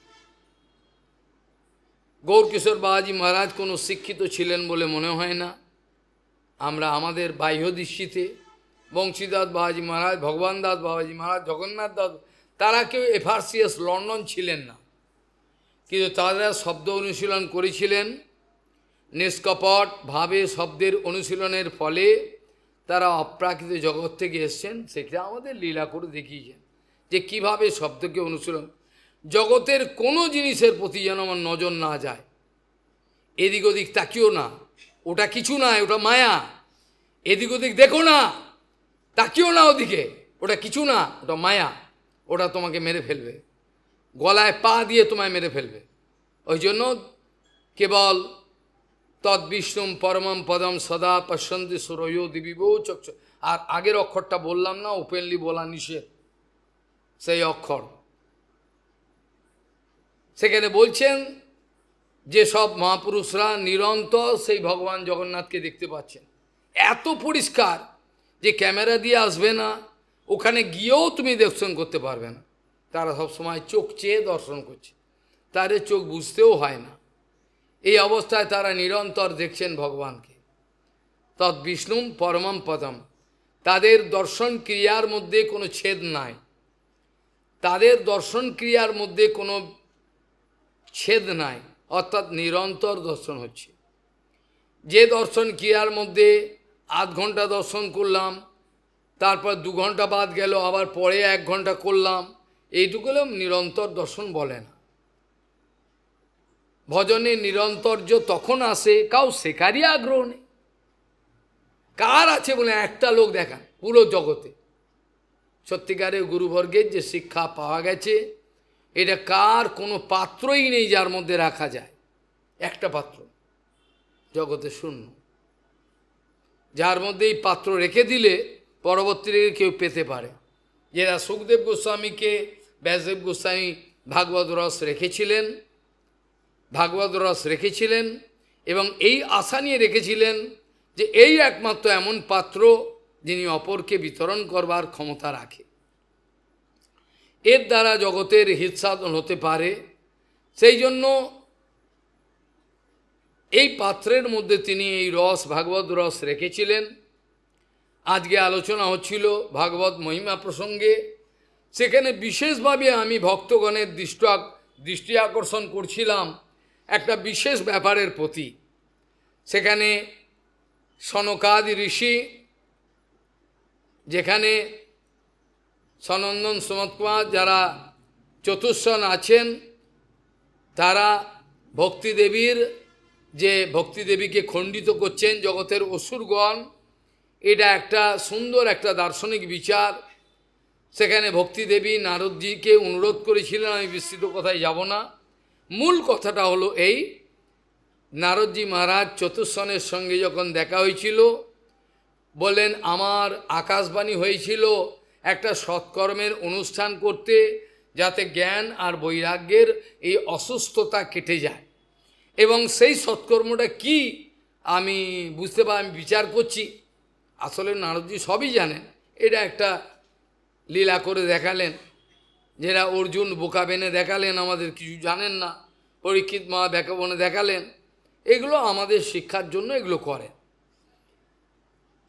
গৌরকিশোর বাবাজি মহারাজ কোনো শিক্ষিত ছিলেন বলে মনে হয় না। আমরা আমাদের বাহ্য দৃষ্টিতে বংশীদাস বাবাজি মহারাজ, ভগবান দাস বাবাজি মহারাজ, জগন্নাথ দাস, তারা কেউ এফআরসিএস লন্ডন ছিলেন না, কিন্তু তারা শব্দ অনুশীলন করেছিলেন। নিষ্কপট ভাবে শব্দের অনুশীলনের ফলে তারা অপ্রাকৃত জগৎ থেকে এসছেন, সেটা আমাদের লীলা করে দেখিয়েছেন যে কিভাবে শব্দকে অনুশীলন। জগতের কোনো জিনিসের প্রতি যেন আমার নজর না যায়, এদিক ওদিক তাকিও না, ওটা কিছু নয়, ওটা মায়া। এদিক ওদিক দেখো না, তাকিও না ওদিকে, ওটা কিছু না, ওটা মায়া, ওটা তোমাকে মেরে ফেলবে, গলায় পা দিয়ে তোমায় মেরে ফেলবে। ওই জন্য কেবল তদ্বিষ্ণুম পরমম পদম সদা পশ্যন্তি সুরয়ো দিবিবো চক্ষ। আর আগের অক্ষরটা বললাম না, ওপেনলি বলা নিষেধ, সেই অক্ষর। সেখানে বলছেন যে সব মহাপুরুষরা নিরন্তর সেই ভগবান জগন্নাথকে দেখতে পাচ্ছেন, এত পরিষ্কার যে ক্যামেরা দিয়ে আসবে না, ওখানে গিয়েও তুমি দর্শন করতে পারবে না। তারা সবসময় চোখ চেয়ে দর্শন করছে, তাদের চোখ বুঝতেও হয় না। এই অবস্থায় তারা নিরন্তর দেখছেন ভগবানকে। তৎ বিষ্ণুম পরমম পদম, তাদের দর্শন ক্রিয়ার মধ্যে কোনো ছেদ নাই, তাদের দর্শন ক্রিয়ার মধ্যে কোনো ছেদ নাই, অর্থাৎ নিরন্তর দর্শন হচ্ছে। যে দর্শন ক্রিয়ার মধ্যে আধ ঘন্টা দর্শন করলাম, তারপর 2 ঘন্টা বাদ গেল, আবার পরে 1 ঘন্টা করলাম, এইটুকু নিরন্তর দর্শন বলে না। ভজনে নিরন্তর্য তখন আসে কাউ শেখারই আগ্রহ নেই। কার আছে বলে একটা লোক দেখান পুরো জগতে, সত্যিকারের গুরুবর্গের যে শিক্ষা পাওয়া গেছে, এটা কার কোনো পাত্রই নেই যার মধ্যে রাখা যায়। একটা পাত্র জগতে শূন্য, যার মধ্যে এই পাত্র রেখে দিলে পরবর্তীতে কেউ পেতে পারে। যেটা সুখদেব গোস্বামীকে ব্যাসদেব গোস্বামী ভাগবত রস রেখেছিলেন, ভাগবত রস রেখেছিলেন, এবং এই আশা নিয়ে রেখেছিলেন যে এই একমাত্র এমন পাত্র যিনি অপরকে বিতরণ করবার ক্ষমতা রাখে, এর দ্বারা জগতের হিতসাধন হতে পারে। সেই জন্য এই পাত্রের মধ্যে তিনি এই রস, ভাগবত রস রেখেছিলেন। আজকে আলোচনা হচ্ছিল ভাগবত মহিমা প্রসঙ্গে, সেখানে বিশেষভাবে আমি ভক্তগণের দৃষ্টি আকর্ষণ করছিলাম একটা বিশেষ ব্যাপারের প্রতি। সেখানে সনকাদি ঋষি, যেখানে সনন্দন সুমত কুমার, যারা চতুর্শন আছেন, তারা ভক্তিদেবীর যে ভক্তিদেবীকে খণ্ডিত করছেন জগতের অসুরগণ, এটা একটা সুন্দর একটা দার্শনিক বিচার। সেখানে ভক্তিদেবী নারদজিকে অনুরোধ করেছিলেন, আমি বিস্তৃত কথায় যাব না। মূল কথাটা হলো এই, নারদজি মহারাজ চতুষ্সনের সঙ্গে যখন দেখা হয়েছিল, বললেন আমার আকাশবাণী হয়েছিল একটা সৎকর্মের অনুষ্ঠান করতে, যাতে জ্ঞান আর বৈরাগ্যের এই অসুস্থতা কেটে যায়। এবং সেই সৎকর্মটা কি আমি বুঝতে পারি, আমি বিচার করছি। আসলে নারদজি সবই জানেন, এটা একটা লীলা করে দেখালেন, যেটা অর্জুন বোকা বেনে দেখালেন, আমাদের কিছু জানেন না, পরীক্ষিত মা ব্যাকবনে দেখালেন। এগুলো আমাদের শিক্ষার জন্য এগুলো করে।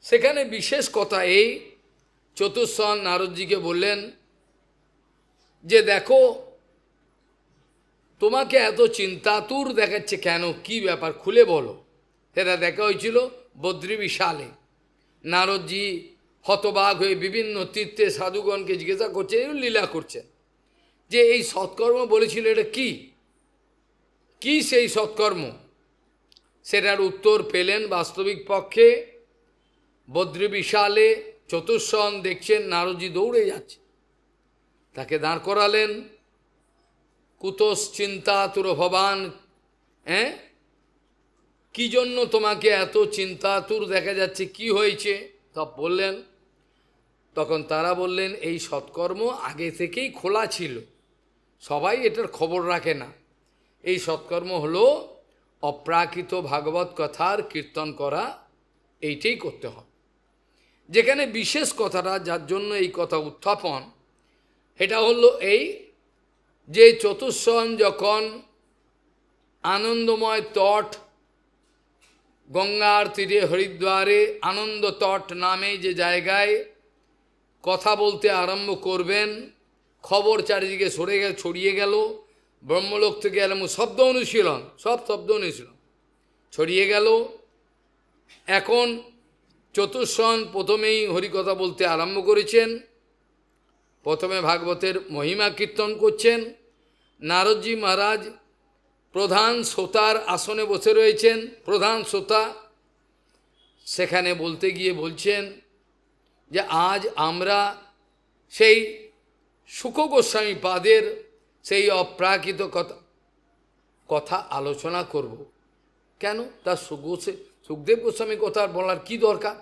সেখানে বিশেষ কথা এই, চতুষ্সন নারদজিকে বললেন যে দেখো, তোমাকে এত চিন্তাতুর দেখাচ্ছে কেন, কি ব্যাপার খুলে বলো। সেটা দেখা হয়েছিল বদ্রী বিশালে। নারদজি হতবাক হয়ে বিভিন্ন তীর্থে সাধুগণকে জিজ্ঞাসা করছে, লীলা করছেন যে এই সৎকর্ম বলেছিল এটা কি, কি সেই সৎকর্ম। সেটার উত্তর পেলেন বাস্তবিক পক্ষে বদ্রী বিশালে। চতুষ্সন দেখছেন নারদজি দৌড়ে যাচ্ছে, তাকে দাঁড় করালেন। কুতস চিন্তাতুর ভবান, কি জন্য তোমাকে এত চিন্তাতুর দেখা যাচ্ছে, কি হয়েছে তা বললেন। তখন তারা বললেন এই সৎকর্ম আগে থেকেই খোলা ছিল, সবাই এটার খবর রাখে না। এই সৎকর্ম হলো অপ্রাকৃত ভাগবত কথার কীর্তন করা, এইটাই করতে হবে। যেখানে বিশেষ কথাটা, যার জন্য এই কথা উত্থাপন, এটা হলো এই যে চতুষ্সন যখন আনন্দময় তট, গঙ্গার তীরে হরিদ্বারে আনন্দ তট নামে যে জায়গায় কথা বলতে আরম্ভ করবেন, খবর চারিদিকে ছড়িয়ে গেল, ব্রহ্মলোক থেকে এলাম শব্দ অনুশীলন, সব শব্দ অনুশীলন ছড়িয়ে গেল। এখন চতুষ্সন প্রথমেই হরিকথা বলতে আরম্ভ করেছেন, প্রথমে ভাগবতের মহিমা কীর্তন করছেন। নারদজি মহারাজ প্রধান শ্রোতার আসনে বসে রয়েছেন, প্রধান শ্রোতা। সেখানে বলতে গিয়ে বলছেন যে আজ আমরা সেই শুক গোস্বামী পাদের সেই অপ্রাকৃত কথা আলোচনা করব। কেন, তার সুখদেব গোস্বামী কথা বলার কি দরকার?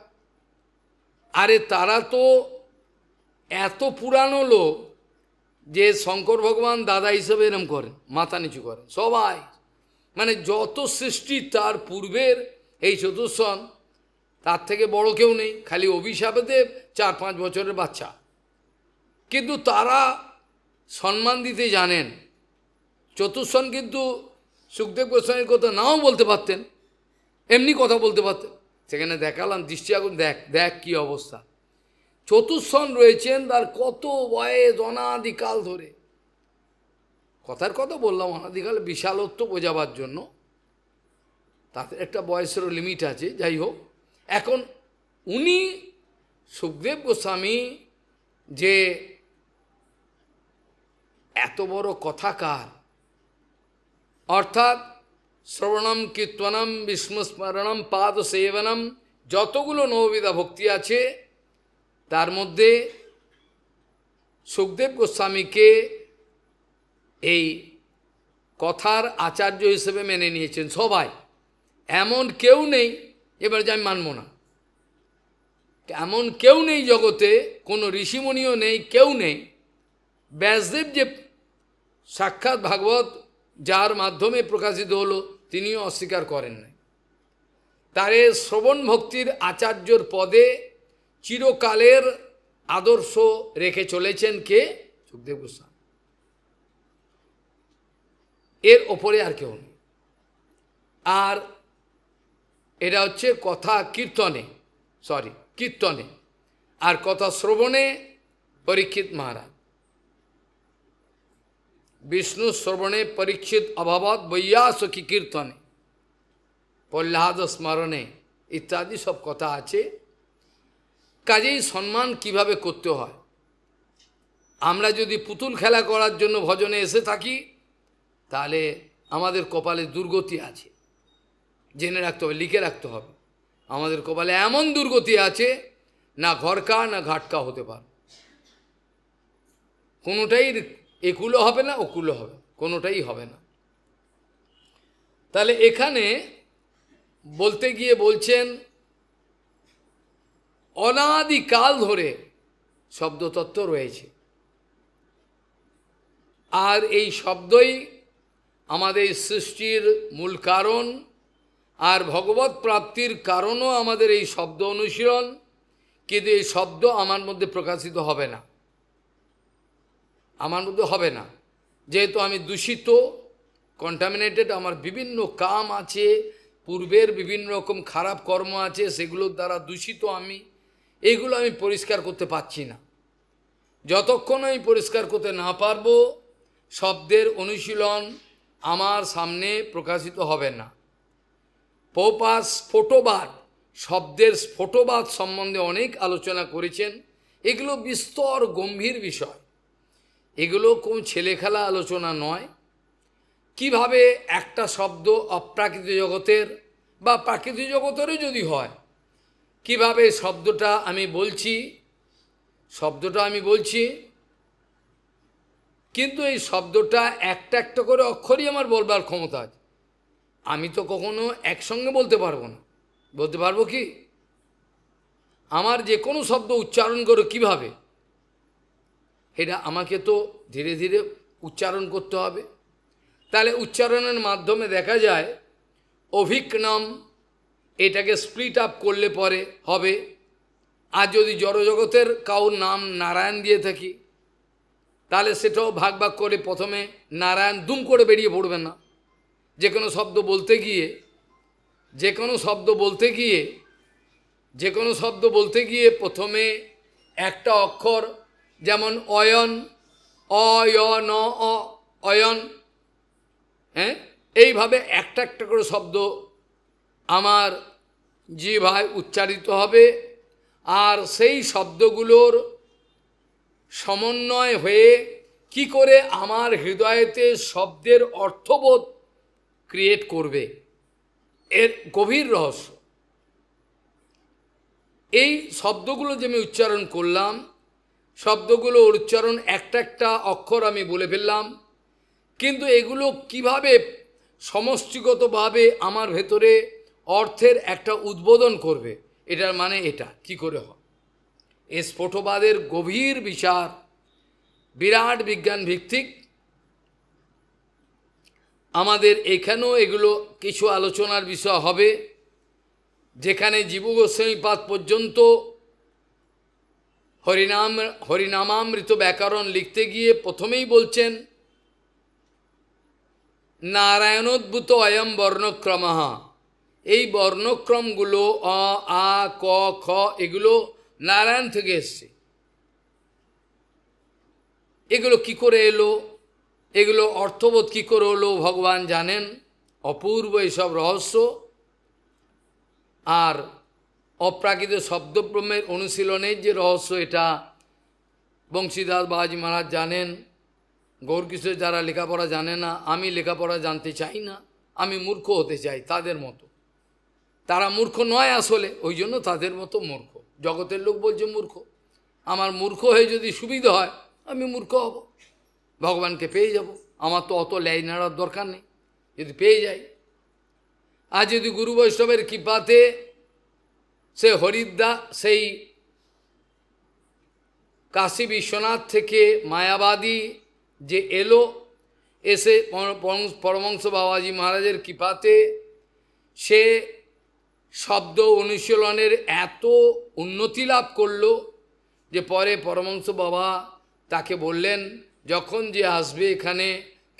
আরে তারা তো এত পুরানো লোক যে শঙ্কর ভগবান দাদা হিসেবে এরম করেন, মাথা নিচু করেন সবাই, মানে যত সৃষ্টি তার পূর্বের এই চতুষ্সন, তার থেকে বড় কেউ নেই, খালি অভিশাপদেব 4-5 বছরের বাচ্চা। কিন্তু তারা সম্মান দিতে জানেন। চতুষ্সন কিন্তু সুখদেব গোস্বামীর কথা নাও বলতে পারতেন, এমনি কথা বলতে পারতেন। সেখানে দেখালাম দৃষ্টি আগুন, দেখ দেখ কি অবস্থা। চতুষ্সন রয়েছেন, তার কত বয়স অনাদিকাল ধরে, কথার কথা বললাম অনাদিকাল বিশালত্ব বোঝাবার জন্য, তাদের একটা বয়সেরও লিমিট আছে। যাই হোক, এখন উনি সুখদেব গোস্বামী যে এত বড় কথাকার, অর্থাৎ শ্রবণম কীর্তনম বিষ্ণুস্মরণম পাদ সেবনম, যতগুলো নববিধা ভক্তি আছে তার মধ্যে সুখদেব গোস্বামীকে এই কথার আচার্য হিসেবে মেনে নিয়েছেন সবাই। এমন কেউ নেই, এবার যে আমি মানব না, এমন কেউ নেই জগতে, কোনো ঋষিমণিও নেই, কেউ নেই। ব্যাসদেব যে সাক্ষাৎ ভাগবত যার মাধ্যমে প্রকাশিত হলো, তিনিও অস্বীকার করেন নাই। তারে শ্রবণ ভক্তির আচার্যর পদে চিরকালের আদর্শ রেখে চলেছেন কে? সুখদেব গোস্বামী। এর ওপরে আর কেউ নেই। আর এটা হচ্ছে কথা কীর্তনে, কীর্তনে, আর কথা শ্রবণে পরীক্ষিত মহারাজ। বিষ্ণু শ্রবণে পরীক্ষিত অভাবত বৈয়াসকি কীর্তনে, প্রহ্লাদ স্মরণে ইত্যাদি সব কথা আছে। কাজেই সম্মান কিভাবে করতে হয়। আমরা যদি পুতুল খেলা করার জন্য ভজনে এসে থাকি, তাহলে আমাদের কপালে দুর্গতি আছে, জেনে রাখতে হবে, লিখে রাখতে হবে। আমাদের কপালে এমন দুর্গতি আছে, না ঘরকা না ঘাটকা হতে পারে, কোনোটাই একুলো হবে না, ওকুলো হবে, কোনোটাই হবে না। তাহলে এখানে বলতে গিয়ে বলছেন অনাদিকাল ধরে শব্দতত্ত্ব রয়েছে, আর এই শব্দই আমাদের সৃষ্টির মূল কারণ, আর ভগবৎ প্রাপ্তির কারণও আমাদের এই শব্দ অনুশীলন। কিন্তু এই শব্দ আমার মধ্যে প্রকাশিত হবে না, আমার মধ্যে হবে না, যেহেতু আমি দূষিত, কন্টামিনেটেড, আমার বিভিন্ন কাম আছে, পূর্বের বিভিন্ন রকম খারাপ কর্ম আছে, সেগুলোর দ্বারা দূষিত আমি, এইগুলো আমি পরিষ্কার করতে পারছি না। যতক্ষণ আমি পরিষ্কার করতে না পারবো, শব্দের অনুশীলন আমার সামনে প্রকাশিত হবে না। প্রভুপাদ স্ফোটবাদ, শব্দের স্ফোটবাদ সম্বন্ধে অনেক আলোচনা করেছেন। এগুলো বিস্তর গম্ভীর বিষয়, এগুলো কোন ছেলেখেলা আলোচনা নয়। কিভাবে একটা শব্দ অপ্রাকৃতিক জগতের বা প্রাকৃতিক জগতেরও যদি হয়, কিভাবে শব্দটা আমি বলছি, কিন্তু এই শব্দটা একটা একটা করে অক্ষরই আমার বলবার ক্ষমতা আছে। আমি তো কখনো একসঙ্গে বলতে পারবো না। বলতে পারবো কি? আমার যে কোনো শব্দ উচ্চারণ করো কিভাবে, এটা আমাকে তো ধীরে ধীরে উচ্চারণ করতে হবে। তাহলে উচ্চারণের মাধ্যমে দেখা যায় অভিক্নম, এটাকে স্প্লিট আপ করলে পরে হবে। আর যদি জড়জগতের কাউর নাম নারায়ণ দিয়ে থাকি, তাহলে সেটাও ভাগ ভাগ করে প্রথমে নারায়ণ দুম করে বেরিয়ে পড়বে না। যে কোনো শব্দ বলতে গিয়ে প্রথমে একটা অক্ষর, যেমন অয়ন, অয়ন, অয়ন, হ্যাঁ, এইভাবে একটা একটা করে শব্দ আমার জিহ্বায় উচ্চারিত হবে। আর সেই শব্দগুলোর সমন্বয় হয়ে কি করে আমার হৃদয়েতে শব্দের অর্থবোধ ক্রিয়েট করবে, এর গভীর রহস্য। এই শব্দগুলো যে আমি উচ্চারণ করলাম, শব্দগুলোর উচ্চারণ একটা একটা অক্ষর আমি বলে ফেললাম, কিন্তু এগুলো কিভাবে সমষ্টিগতভাবে আমার ভেতরে অর্থের একটা উদ্বোধন করবে, এটার মানে এটা কি করে হয়। এই স্ফোটবাদের গভীর বিচার, বিরাট বিজ্ঞান ভিত্তিক। আমাদের এখানেও এগুলো কিছু আলোচনার বিষয় হবে, যেখানে জীব গোস্বামীপাদ পর্যন্ত হরিনামামৃত ব্যাকরণ লিখতে গিয়ে প্রথমেই বলছেন নারায়ণোদ্ভূত অয়ম বর্ণক্রম। এই বর্ণক্রমগুলো অ, আ, ক, খ, এগুলো নারায়ণ থেকে এসছে। এগুলো কি করে এলো, এগুলো অর্থবোধ কি করে হলো ভগবান জানেন। অপূর্ব এইসব রহস্য। আর অপ্রাকৃত শব্দব্রহ্মের অনুশীলনের যে রহস্য, এটা বংশীদাস বাবাজি মহারাজ জানেন। গৌরকিশোর যারা লেখাপড়া জানে না, আমি লেখাপড়া জানতে চাই না, আমি মূর্খ হতে চাই তাদের মতো। তারা মূর্খ নয় আসলে, ওই জন্য তাদের মতো মূর্খ। জগতের লোক বলছে মূর্খ, আমার মূর্খ হয়ে যদি সুবিধা হয় আমি মূর্খ হব, ভগবানকে পেয়ে যাব। আমার তো অত ল্যাই নাড়ার দরকার নেই, যদি পেয়ে যাই। আর যদি গুরু বৈষ্ণবের কৃপাতে সে হরিদ্বার, সেই কাশী বিশ্বনাথ থেকে মায়াবাদী যে এলো, এসে পরমহংস বাবাজি মহারাজের কৃপাতে সে শব্দ অনুশীলনের এত উন্নতি লাভ করল যে পরে পরমহংস বাবা তাকে বললেন, যখন যে আসবে এখানে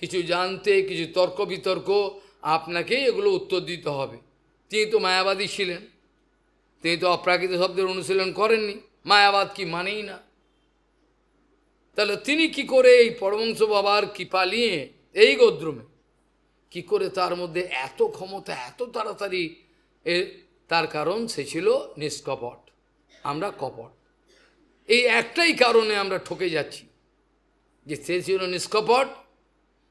কিছু জানতে, কিছু তর্ক বিতর্ক, আপনাকেই এগুলো উত্তর দিতে হবে। তিনি তো মায়াবাদী ছিলেন, তিনি তো অপ্রাকৃত শব্দের অনুশীলন করেননি, মায়াবাদ কি মানেই না। তাহলে তিনি কি করে এই পরমহংস বাবার কৃপা নিয়ে এই গদ্রমে কি করে তার মধ্যে এত ক্ষমতা, এত তাড়াতাড়ি, তার কারণ সে ছিল নিষ্কপট, আমরা কপট। এই একটাই কারণে আমরা ঠকে যাচ্ছি, যে সে ছিল নিষ্কপট।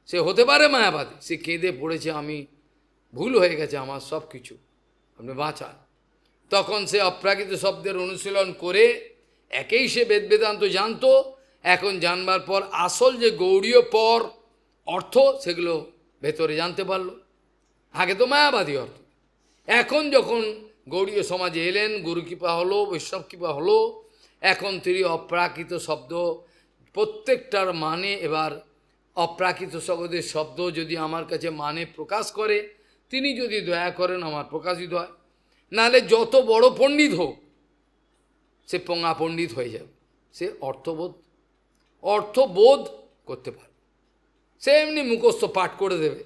সে হতে পারে মায়াবাদী, সে কেঁদে পড়েছে, আমি ভুল হয়ে গেছে আমার সব কিছু, আপনি বাঁচান। তখন সে অপ্রাকৃত শব্দের অনুশীলন করে একেই সে বেদ বেদান্ত জানতো, এখন জানবার পর আসল যে গৌড়ীয় পর অর্থ সেগুলো ভেতরে জানতে পারলো। আগে তো মায়াবাদী অর্থ, এখন যখন গৌড়ীয় সমাজে এলেন, গুরু কৃপা হলো, বৈষ্ণব কৃপা হলো, এখন তিনি অপ্রাকৃত শব্দ প্রত্যেকটার মানে এবার অপ্রাকৃত শব্দের শব্দ যদি আমার কাছে মানে প্রকাশ করে, তিনি যদি দয়া করেন আমার প্রকাশিত হয়, নাহলে যত বড় পণ্ডিত হোক সে পঙ্গা পণ্ডিত হয়ে যাবে, সে অর্থবোধ করতে পারে, সে এমনি মুখস্থ পাঠ করে দেবে,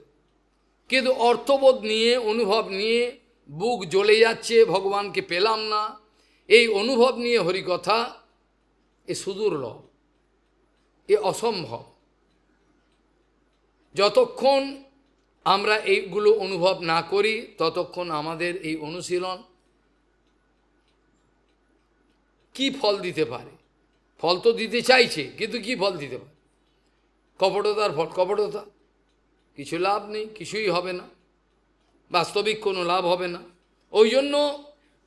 কিন্তু অর্থবোধ নিয়ে অনুভব নিয়ে বুক জ্বলে যাচ্ছে, ভগবানকে পেলাম না, এই অনুভব নিয়ে হরিকথা এ সুদূর্লভ, এ অসম্ভব। যতক্ষণ আমরা এইগুলো অনুভব না করি ততক্ষণ আমাদের এই অনুশীলন কি ফল দিতে পারে? ফল তো দিতে চাইছে, কিন্তু কি ফল দিতে পারে? কপটতার ফল, কপটতা, কিছু লাভ নেই, কিছুই হবে না, বাস্তবিক কোনো লাভ হবে না। ওই জন্য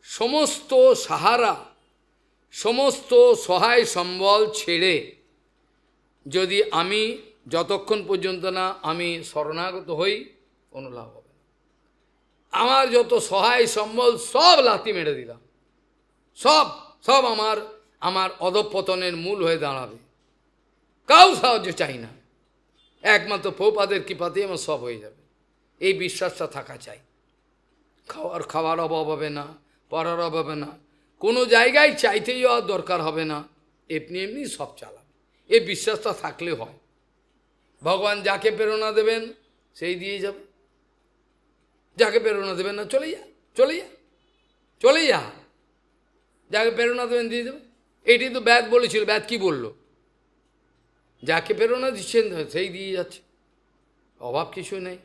সমস্ত সাহারা, সমস্ত সহায় সম্বল ছেড়ে যদি আমি যতক্ষণ পর্যন্ত না আমি শরণাগত হই, কোনো লাভ হবে না। আমার যত সহায় সম্বল সব লাথি মেরে দিলাম, সব সব আমার অধঃপতনের মূল হয়ে দাঁড়াবে, কাউ সাহায্য চাই না, একমাত্র প্রভুপাদের কৃপাতেই আমার সব হয়ে যাবে, এই বিশ্বাসটা থাকা চাই। খাওয়ার অভাব হবে না, পড়ার অভাব হবে না, কোনো জায়গায় চাইতে যাওয়ার দরকার হবে না, এমনি এমনি সব চালাবে, এই বিশ্বাসটা থাকলে হয়। ভগবান যাকে প্রেরণা দেবেন সেই দিয়ে যাবে, যাকে প্রেরণা দেবেন না চলে যা, চলে যা, চলে যা, যাকে প্রেরণা দেবেন দিয়ে দেবে। এটি তো ব্যাদ বলেছিল, ব্যাদ কি বলল? যাকে প্রেরণা দিচ্ছেন সেই দিয়ে যাচ্ছে, অভাব কিছু নেই।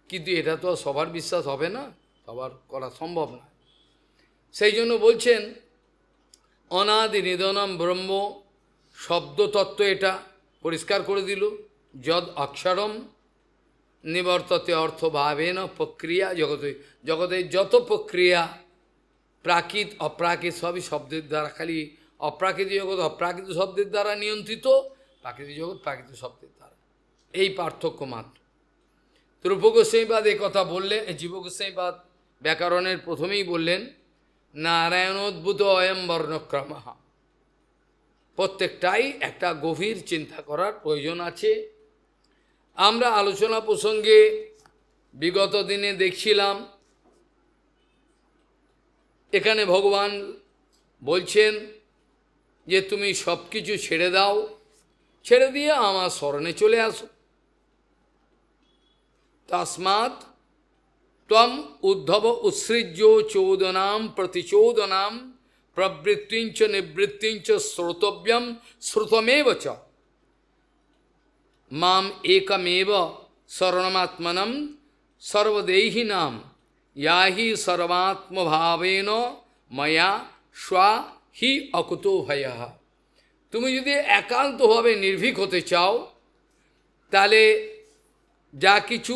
কিন্তু এটা তো সবার বিশ্বাস হবে না, সবার করা সম্ভব না। সেই জন্য বলছেন অনাদি নিধনম ব্রহ্ম শব্দতত্ত্ব এটা পরিষ্কার করে দিল। যদ অক্ষরম নিবর্ততে অর্থভাবেন প্রক্রিয়া জগতে, জগতের যত প্রক্রিয়া প্রাকৃত অপ্রাকৃত সবই শব্দের দ্বারা, খালি অপ্রাকৃত জগৎ অপ্রাকৃত শব্দের দ্বারা নিয়ন্ত্রিত, প্রাকৃতিক জগৎ প্রাকৃতিক শব্দের দ্বারা, এই পার্থক্য মাত্র। তো রূপ গোস্বামীপাদ এই কথা বললেন, জীব গোস্বামীপাদ ব্যাকরণের প্রথমেই বললেন নারায়ণোদ্ভূত অয়ম বর্ণক্রম। প্রত্যেকটাই একটা গভীর চিন্তা করার প্রয়োজন আছে। আমরা আলোচনা প্রসঙ্গে বিগত দিনে দেখছিলাম, এখানে ভগবান বলছেন যে তুমি সব কিছু ছেড়ে দাও, ছেড়ে দিয়ে আমার স্মরণে চলে আসো। তস্মাৎ ত্বম উদ্ধব উৎসৃজ্য চৌদনাম প্রতিচৌদনাম প্রবৃত্তিঞ্চ নিবৃত্তিঞ্চ শ্রোতব্যম শ্রুতমেব চ মাম একমেব শরণমাত্মনম সর্বদেহিনাম ইয়াহি সর্বাত্মভাবেন ময়া স্বা হি অকুতো ভয়ঃ। তুমি যদি একান্তভাবে নির্ভীক হতে চাও, তাহলে যা কিছু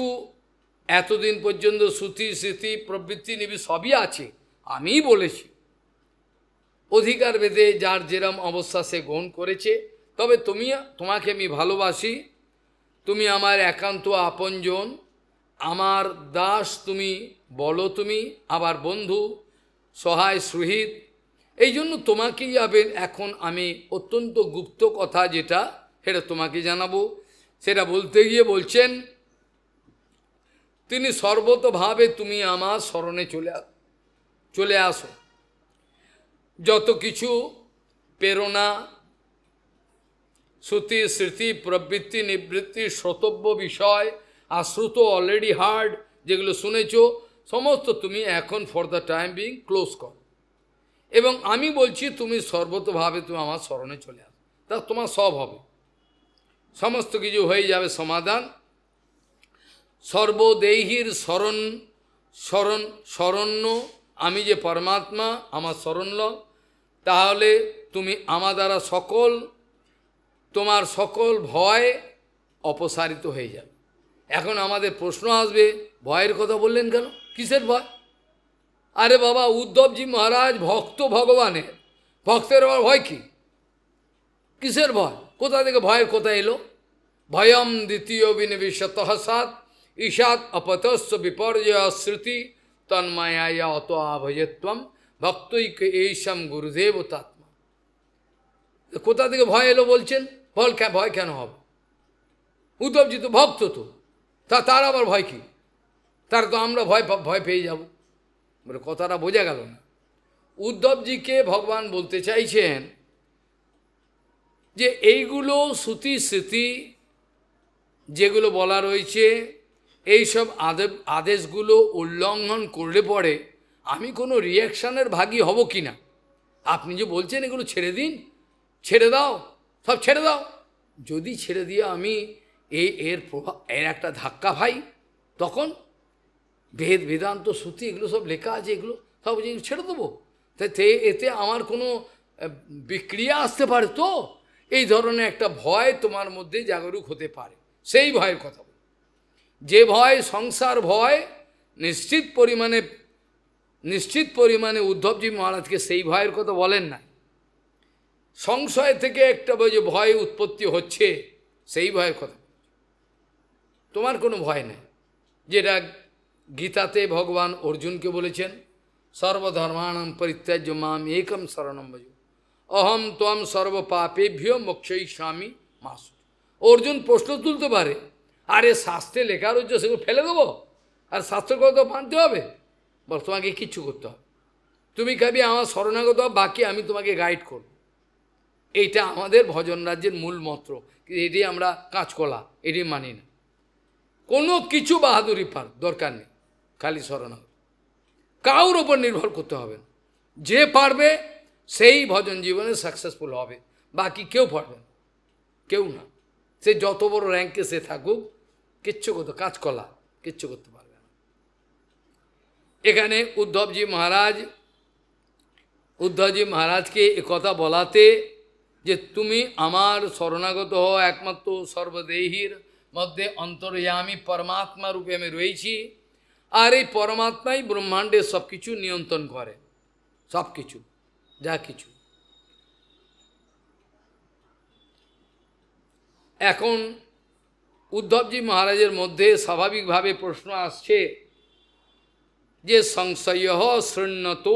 এতদিন পর্যন্ত শ্রুতি স্মৃতি প্রবৃত্তি নিবি সবই আছে, আমিই বলেছি, অধিকার ভেদে যার যেরম অবস্থা সে গ্রহণ করেছে। তবে তোমাকে আমি ভালোবাসি, তুমি আমার একান্ত আপনজন, আমার দাস তুমি বলো, তুমি আবার বন্ধু, সহায় সুহৃদ, এই জন্য তোমাকেই যাবেন। এখন আমি অত্যন্ত গুপ্ত কথা যেটা সেটা তোমাকে জানাবো। সেটা বলতে গিয়ে বলছেন তিনি সর্বতভাবে তুমি আমার স্মরণে চলে আসো। যত কিছু প্রেরণা শ্রুতি স্মৃতি প্রবৃত্তি নিবৃত্তি শ্রোতব্য বিষয় আশ্রুত অলরেডি হার্ড, যেগুলো শুনেছ সমস্ত তুমি এখন for the time being close করো, এবং আমি বলছি তুমি সর্বতভাবে তুমি আমার স্মরণে চলে আসো, তা তোমার সব হবে, সমস্ত কিছু হয়ে যাবে সমাধান। সর্বদেহীর শরণ্য আমি যে পরমাত্মা, আমার শরণ্য, তাহলে তুমি আমার দ্বারা তোমার সকল ভয় অপসারিত হয়ে যাবে। এখন আমাদের প্রশ্ন আসবে, ভয়ের কথা বললেন কেন? কিসের ভয়? আরে বাবা, উদ্ধবজি মহারাজ ভক্ত ভগবানের, ভক্তের আবার ভয় কি? কিসের ভয়? কোথা থেকে ভয়ের কথা এলো? ভয়ম দ্বিতীয় বিনিবিশত সাত ঈশাত অপতস্ব বিপর্যয় শ্রুতি তন্ময়া অত আভয়ত্বম ভক্তৈক এইসম গুরুদেব তাত্মা। কোথা থেকে ভয় এলো বলছেন? ভয় কেন হবে? উদ্ধবজি তো ভক্ত, তো তার আবার ভয় কি? তার তো আমরা ভয় পেয়ে যাব। বলে কথাটা বোঝা গেল না। উদ্ধবজিকে ভগবান বলতে চাইছেন যে এইগুলো শ্রুতি স্মৃতি যেগুলো বলা রয়েছে, এইসব আদেশগুলো উল্লঙ্ঘন করলে পরে আমি কোনো রিয়াকশানের ভাগী হব কি না? আপনি যে বলছেন এগুলো ছেড়ে দিন, ছেড়ে দাও, সব ছেড়ে দাও, যদি ছেড়ে দিয়ে আমি এর একটা ধাক্কা পাই, তখন বেদ বেদান্ত শ্রুতি এগুলো সব লেখা আছে, এগুলো সব ছেড়ে দেবো, এতে আমার কোনো বিক্রিয়া আসতে পারে, তো এই ধরনের একটা ভয় তোমার মধ্যে জাগরুক হতে পারে, সেই ভয়ের কথা বল। যে ভয় সংসার ভয়, নিশ্চিত পরিমাণে উদ্ধবজি মহারাজকে সেই ভয়ের কথা বলেন না। সংশয় থেকে একটা যে ভয় উৎপত্তি হচ্ছে, সেই ভয়ের কথা। তোমার কোনো ভয় নেই, যেটা গীতাতে ভগবান অর্জুনকে বলেছেন, সর্বধর্মাণম পরিত্যাজ্য মাম একম শরণম ভজ অহম ত্বম সর্ব পাপেভ্য মোক্ষয়িষ্যামি মা শুচ। অর্জুন প্রশ্ন তুলতে পারে, আরে শাস্ত্রে লেখা রয়েছে সেগুলো ফেলে দেবো, আর শাস্ত্রের কথা মানতে হবে? বল, তোমাকে কিচ্ছু করতে হবে, তুমি খাবি আমার শরণাগত, বাকি আমি তোমাকে গাইড করব। এইটা আমাদের ভজন রাজ্যের মূল মন্ত্র, এটি আমরা কাঁচকলা, এটি মানি না। কোনো কিছু বাহাদুরি পার দরকার নেই, খালি শরণাগত, কাউর ওপর নির্ভর করতে হবে না। যে পারবে সেই ভজন জীবনে সাকসেসফুল হবে, বাকি কেউ পারবে না, কেউ না। সে যত বড় র্যাঙ্কে সে থাকুক, কিচ্ছু করতে, কাঁচকলা কিচ্ছু করতে পারবে না। এখানে উদ্ধবজি মহারাজকে এ কথা বলাতে যে তুমি আমার শরণাগত হও, একমাত্র সর্বদেহীর মধ্যে অন্তর্যামী পরমাত্মা রূপে আমি রয়েছি, আর এই পরমাত্মাই ব্রহ্মাণ্ডের সব কিছু নিয়ন্ত্রণ করে, সব কিছু যা কিছু। এখন উদ্ধবজি মহারাজের মধ্যে স্বাভাবিকভাবে প্রশ্ন আসছে যে সংশয় শৃণ্যত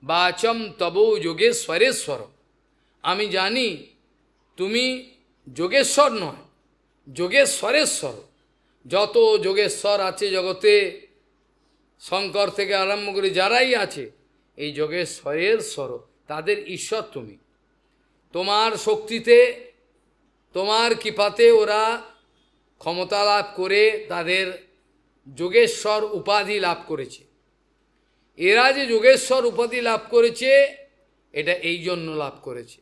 বাচম তবো যোগেশ্বরেশ্বর। আমি জানি তুমি যোগেশ্বর নয়, যোগেশ্বরেশ্বর। যত যোগেশ্বর আছে জগতে, শঙ্কর থেকে আরম্ভ করে যারাই আছে, এই যোগেশ্বরের স্বর, তাদের ঈশ্বর তুমি। তোমার শক্তিতে, তোমার কৃপাতে ওরা ক্ষমতা লাভ করে তাদের যোগেশ্বর উপাধি লাভ করেছে। এরা যে যোগেশ্বর উপাধি লাভ করেছে, এটা এই জন্য লাভ করেছে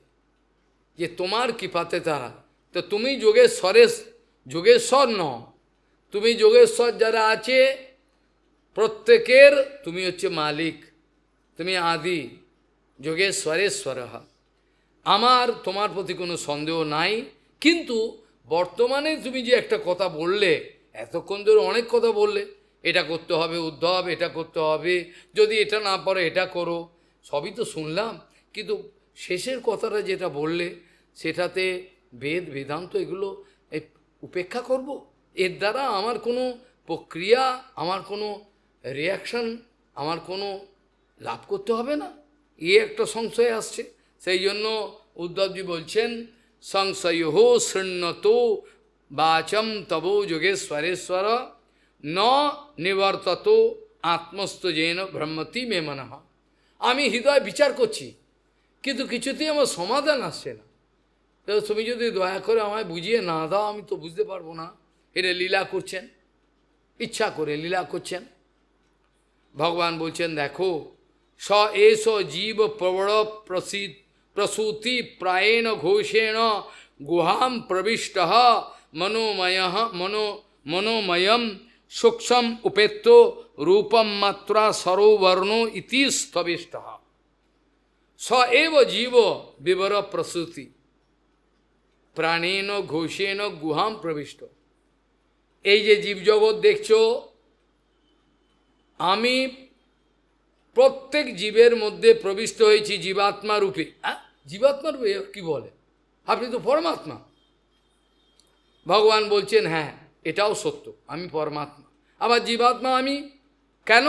যে তোমার কৃপাতে তারা। তো তুমি যোগেশ্বর নও, তুমি যোগেশ্বর যারা আছে প্রত্যেকের তুমি হচ্ছে মালিক, তুমি আদি যোগেশ্বরেশ্বর। আমার তোমার প্রতি কোনো সন্দেহ নাই, কিন্তু বর্তমানে তুমি যে একটা কথা বললে, এতক্ষণ ধরে অনেক কথা বললে, এটা করতে হবে উদ্ধব, এটা করতে হবে, যদি এটা না পারো এটা করো, সবই তো শুনলাম, কিন্তু শেষের কথাটা যেটা বললে, সেটাতে বেদ বেদান্ত এগুলো উপেক্ষা করব? এর দ্বারা আমার কোনো প্রক্রিয়া, আমার কোনো রিয়াকশান, আমার কোনো লাভ করতে হবে না, একটা সংশয় আসছে। সেই জন্য উদ্ধবজি বলছেন, সংশয় শৃণ্যত বাচম তবো যোগেশ্বরেশ্বর ন নিবর্তত আত্মস্থ যেন ব্রহ্মতি মে মনঃ। আমি হৃদয় বিচার করছি, কিন্তু কিছুতেই আমার সমাধান আসছে না। তো তুমি যদি দয়া করে আমায় বুঝিয়ে না দাও, আমি তো বুঝতে পারবো না। এটা লীলা করছেন, ইচ্ছা করে লীলা করছেন। ভগবান বলছেন, দেখো, স এস জীব প্রবড় প্রসূতি প্রায়েণ ঘোষেণ গুহাম প্রবিষ্ট মনোময়ম সূক্ষ্ম উপেত্ত রূপম মাত্রা সরোবর্ণ ইতি স্থবিষ্ট। স এব জীব বিবর প্রসূতি প্রাণেন ঘোষেণ গুহাম প্রবিষ্ট। এই যে জীবজগৎ দেখছো, আমি প্রত্যেক জীবের মধ্যে প্রবিষ্ট হয়েছি জীবাত্মা রূপে। হ্যাঁ, জীবাত্মা রূপে কি বলে? আপনি তো পরমাত্মা। ভগবান বলছেন হ্যাঁ এটাও সত্য, আমি পরমাত্মা, আবার জীবাত্মা আমি। কেন?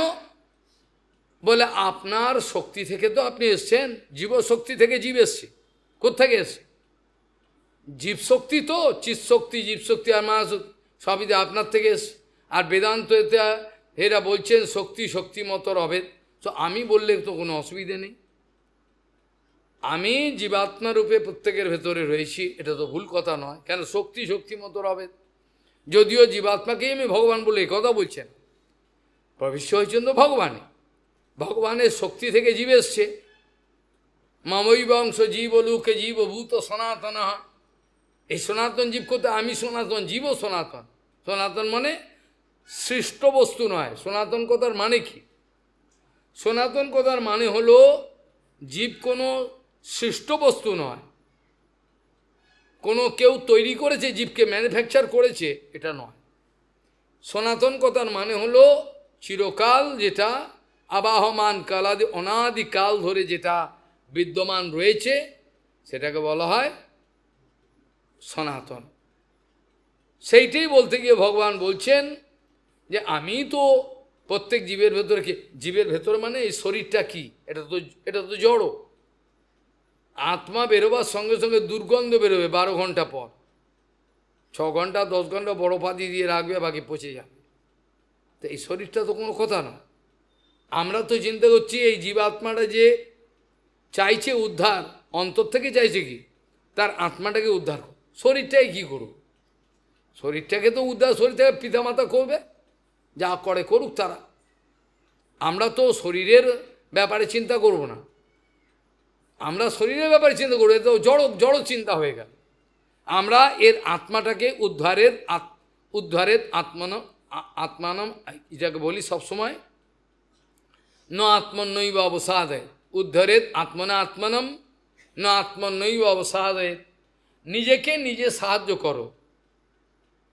বলে আপনার শক্তি থেকে তো আপনি এসছেন, জীবশক্তি থেকে জীব এসছে। কোথেকে এসছে? জীবশক্তি তো, চিৎশক্তি, জীবশক্তি আর মহাশক্তি সবই তো আপনার থেকে এসছে। আর বেদান্ত এরা বলছেন শক্তি শক্তি মতো রবে। তো আমি বললে তো কোনো অসুবিধে নেই, আমি জীবাত্মা রূপে প্রত্যেকের ভেতরে রয়েছি, এটা তো ভুল কথা নয়। কেন শক্তি শক্তি মতো রবে? যদিও জীবাত্মাকেই আমি ভগবান বলে এই কথা বলছেন, প্রবিষ্ট হয়েছেন তো ভগবানে, ভগবানের শক্তি থেকে জীব এসছে। মামৈ বংশ জীব লোকে জীবভূত সনাতন। এই সনাতন জীব কোথায়? আমি সনাতন, জীবও সনাতন। সনাতন মানে সৃষ্ট বস্তু নয়। সনাতন কথার মানে কি? সনাতন কথার মানে হলো জীব কোনো সৃষ্ট বস্তু নয়, কোনো কেউ তৈরি করেছে জীবকে, ম্যানুফ্যাকচার করেছে, এটা নয়। সনাতন কথার মানে হলো চিরকাল যেটা আবাহমান কালাদি অনাদিকাল ধরে যেটা বিদ্যমান রয়েছে, সেটাকে বলা হয় সনাতন। সেইটাই বলতে গিয়ে ভগবান বলছেন যে আমি তো প্রত্যেক জীবের ভেতরে কি? জীবের ভেতর মানে এই শরীরটা কি? এটা তো জড়। আত্মা বেরোবার সঙ্গে সঙ্গে দুর্গন্ধ বেরোবে 12 ঘন্টা পর। 6 ঘন্টা 10 ঘন্টা বরফাদি দিয়ে রাখবে, বাকি পচে যাবে। তো এই শরীরটা তো কোনো কথা না। আমরা তো চিন্তা করছি এই জীবাত্মাটা যে চাইছে উদ্ধার, অন্তর থেকে চাইছে কি? তার আত্মাটাকে উদ্ধার করো। শরীরটাই কি করুক? শরীরটাকে তো উদ্ধার, শরীরটাকে পিতামাতা করবে, যা করে করুক তারা। আমরা তো শরীরের ব্যাপারে চিন্তা করব না, আমরা শরীরের ব্যাপারে চিন্তা করবো, তো জড় চিন্তা হয়ে গেল। আমরা এর আত্মাটাকে উদ্ধারের আত্মানম এটাকে বলি সবসময়, ন আত্মন্নৈব অবসাদে উদ্ধারের আত্মনাত্মনম ন আত্মন্নৈব অবসাদে। নিজেকে নিজে সাহায্য করো,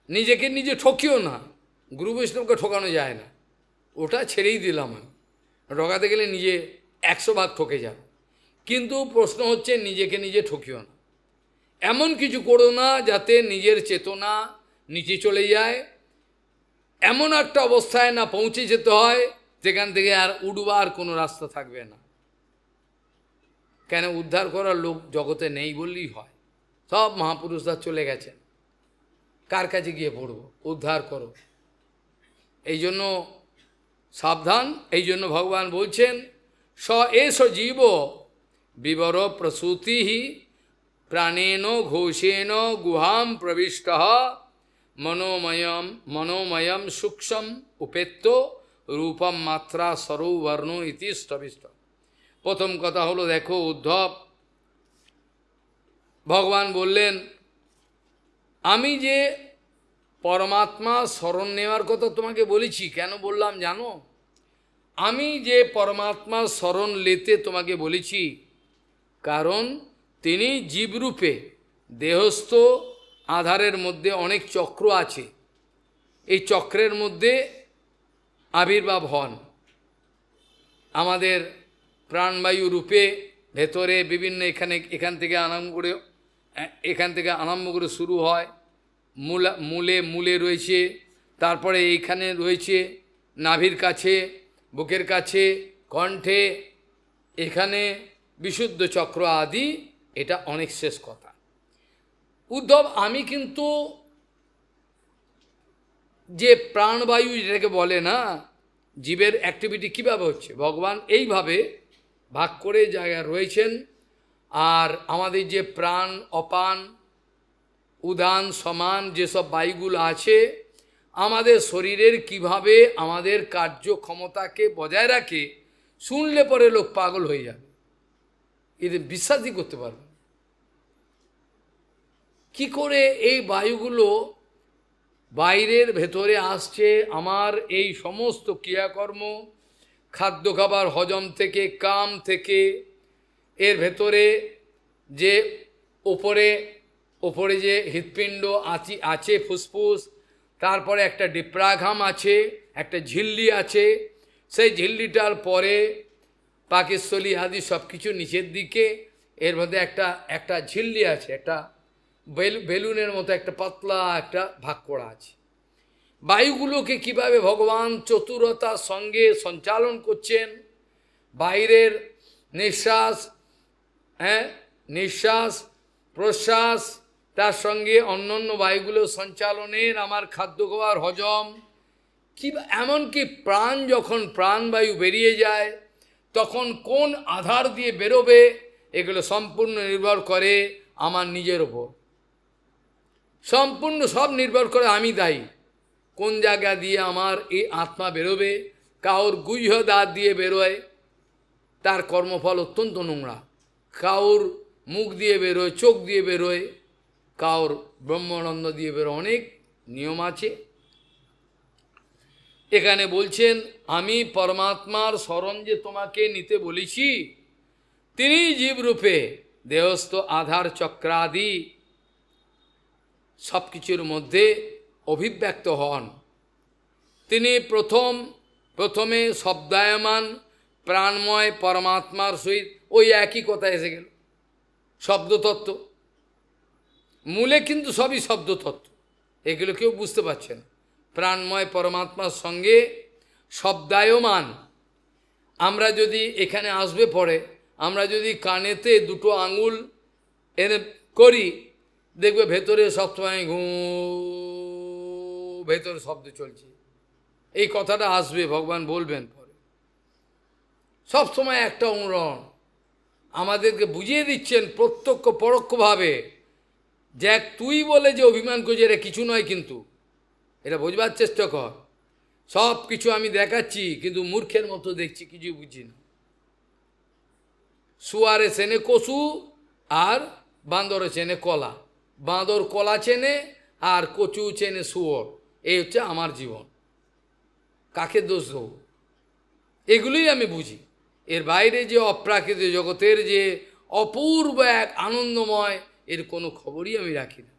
নিজেকে নিজে ঠকিও না। গুরু বৈষ্ণবকে ঠকানো যায় না, ওটা ছেড়েই দিলাম আমি। ঠকাতে গেলে নিজে 100 ভাগ ঠকে যাবে। কিন্তু প্রশ্ন হচ্ছে নিজেকে নিজে ঠকিও না, এমন কিছু করো না যাতে নিজের চেতনা নিচে চলে যায়, এমন একটা অবস্থায় না পৌঁছে যেতে হয় যেখান থেকে আর উঠবার কোনো রাস্তা থাকবে না। কেন? উদ্ধার করার লোক জগতে নেই বললেই হয়। সব মহাপুরুষরা চলে গেছেন, কার কাছে গিয়ে পড়ব? উদ্ধার করো। এই জন্য সাবধান। এই জন্য ভগবান বলছেন স এষ জীব বিবর প্রসূতি প্রাণেন ঘোষেন গুহাম প্রবিষ্ট মনোময়ম সূক্ষ্ম উপেত্য রূপম মাত্রা সরৌবর্ণ ইতি স্থবিষ্ট। প্রথম কথা হলো, দেখো উদ্ধব, ভগবান বললেন আমি যে পরমাত্মা শরণ নেওয়ার কথা তোমাকে বলেছি। কেন বললাম জানো? আমি যে পরমাত্মা শরণ নিতে তোমাকে বলেছি, কারণ তিনি জীবরূপে দেহস্থ আধারের মধ্যে অনেক চক্র আছে, এই চক্রের মধ্যে আবির্ভাব হন। আমাদের প্রাণবায়ু রূপে ভেতরে বিভিন্ন এখান থেকে আরম্ভ করে শুরু হয়, মূলে রয়েছে, তারপরে এইখানে রয়েছে নাভির কাছে, বুকের কাছে, কণ্ঠে, এখানে বিশুদ্ধ চক্র আদি। এটা অনেক শেষ কথা। উদ্ধব, আমি কিন্তু যে প্রাণবায়ু যেটাকে বলে না, জীবের অ্যাক্টিভিটি কীভাবে হচ্ছে, ভগবান এইভাবে ভাগ করে জায়গায় রয়েছেন। আর আমাদের যে প্রাণ, অপান, উদান, সমান যেসব বায়ুগুলো আছে, আমাদের শরীরের কিভাবে আমাদের কার্যক্ষমতাকে বজায় রাখে, শুনলে পরে লোক পাগল হয়ে যাবে, এদের বিশ্বাসই করতে পারবে। কি করে এই বায়ুগুলো বাইরের ভেতরে আসছে? আমার এই সমস্ত ক্রিয়াকর্ম, খাদ্য খাবার হজম থেকে, কাম থেকে, এর ভেতরে যে ওপরে যে হৃৎপিণ্ড আছে, ফুসফুস, তারপরে একটা ডিপ্রাঘাম আছে, একটা ঝিল্লি আছে, সেই ঝিল্লিটার পরে পাকস্থলী আদি সব কিছু নিচের দিকে, এর মধ্যে একটা একটা ঝিল্লি আছে, একটা বেলুনের মতো একটা পাতলা একটা ভাগ করা আছে। বায়ুগুলোকে কিভাবে ভগবান চতুরতার সঙ্গে সঞ্চালন করছেন, বাইরের নিঃশ্বাস, নিঃশ্বাস প্রশ্বাস, তার সঙ্গে অন্যান্য বায়ুগুলো সঞ্চালনের, আমার খাদ্য খাওয়ার হজম, কি এমনকি প্রাণ, যখন প্রাণবায়ু বেরিয়ে যায় তখন কোন আধার দিয়ে বেরোবে, এগুলো সম্পূর্ণ নির্ভর করে আমার নিজের ওপর। সম্পূর্ণ সব নির্ভর করে আমি দায়ী, কোন জায়গা দিয়ে আমার এই আত্মা বেরোবে। কাউর গুহ্য দাঁত দিয়ে বেরোয়, তার কর্মফল অত্যন্ত নোংরা। কাউর মুখ দিয়ে বেরোয়, চোখ দিয়ে বেরোয়, কাউর ব্রহ্মানন্দ দিয়ে বেরোয়, অনেক নিয়ম আছে। এখানে বলছেন আমি পরমাত্মার শরণ যে তোমাকে নিতে বলেছি, তিনি জীবরূপে দেহস্থ আধার চক্রাদি সব কিছুর মধ্যে অভিব্যক্ত হন। তিনি প্রথমে শব্দায়মান প্রাণময় পরমাত্মার সহিত, ওই একই কথা এসে গেল, শব্দতত্ত্ব মূলে কিন্তু সবই শব্দতত্ত্ব, এগুলো কেউ বুঝতে পারছে না। প্রাণময় পরমাত্মার সঙ্গে শব্দায়মান, আমরা যদি এখানে আসবে পরে, আমরা যদি কানেতে দুটো আঙুল এনে করি, দেখবে ভেতরে সবসময় ভেতরে শব্দ চলছে। এই কথাটা আসবে, ভগবান বলবেন পরে। সবসময় একটা অনুরণ আমাদেরকে বুঝিয়ে দিচ্ছেন প্রত্যক্ষ পরোক্ষভাবে, যে তুই বলে যে অভিমান করছে এটা কিছু নয়, কিন্তু এটা বোঝবার চেষ্টা কর। সব কিছু আমি দেখাচ্ছি, কিন্তু মূর্খের মতো দেখছি, কিছু বুঝি না। শুয়ারে চেনে কচু আর বাঁদরে চেনে কলা, বাঁদর কলা চেনে আর কচু চেনে শুয়োর। এই হচ্ছে আমার জীবন, কাকে দোষ দেব? এগুলোই আমি বুঝি। এর বাইরে যে অপ্রাকৃতিক জগতের যে অপূর্ব এক আনন্দময়, এর কোনো খবরই আমি রাখি না,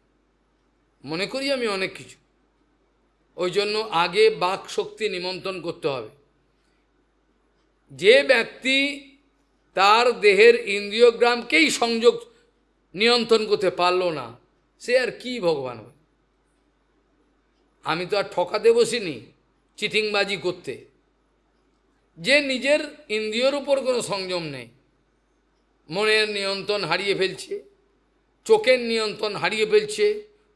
মনে করি আমি অনেক কিছু। ওই জন্য আগে বাক শক্তি নিমন্ত্রণ করতে হবে। যে ব্যক্তি তার দেহের ইন্দ্রিয়গ্রামকেই সংযোগ নিয়ন্ত্রণ করতে পারল না, সে আর কি ভগবান হবে? আমি তো আর ঠকাতে বসিনি, চিটিংবাজি করতে। যে নিজের ইন্দ্রিয়র উপর কোনো সংযম নেই, মনের নিয়ন্ত্রণ হারিয়ে ফেলছে, চোখের নিয়ন্ত্রণ হারিয়ে ফেলছে,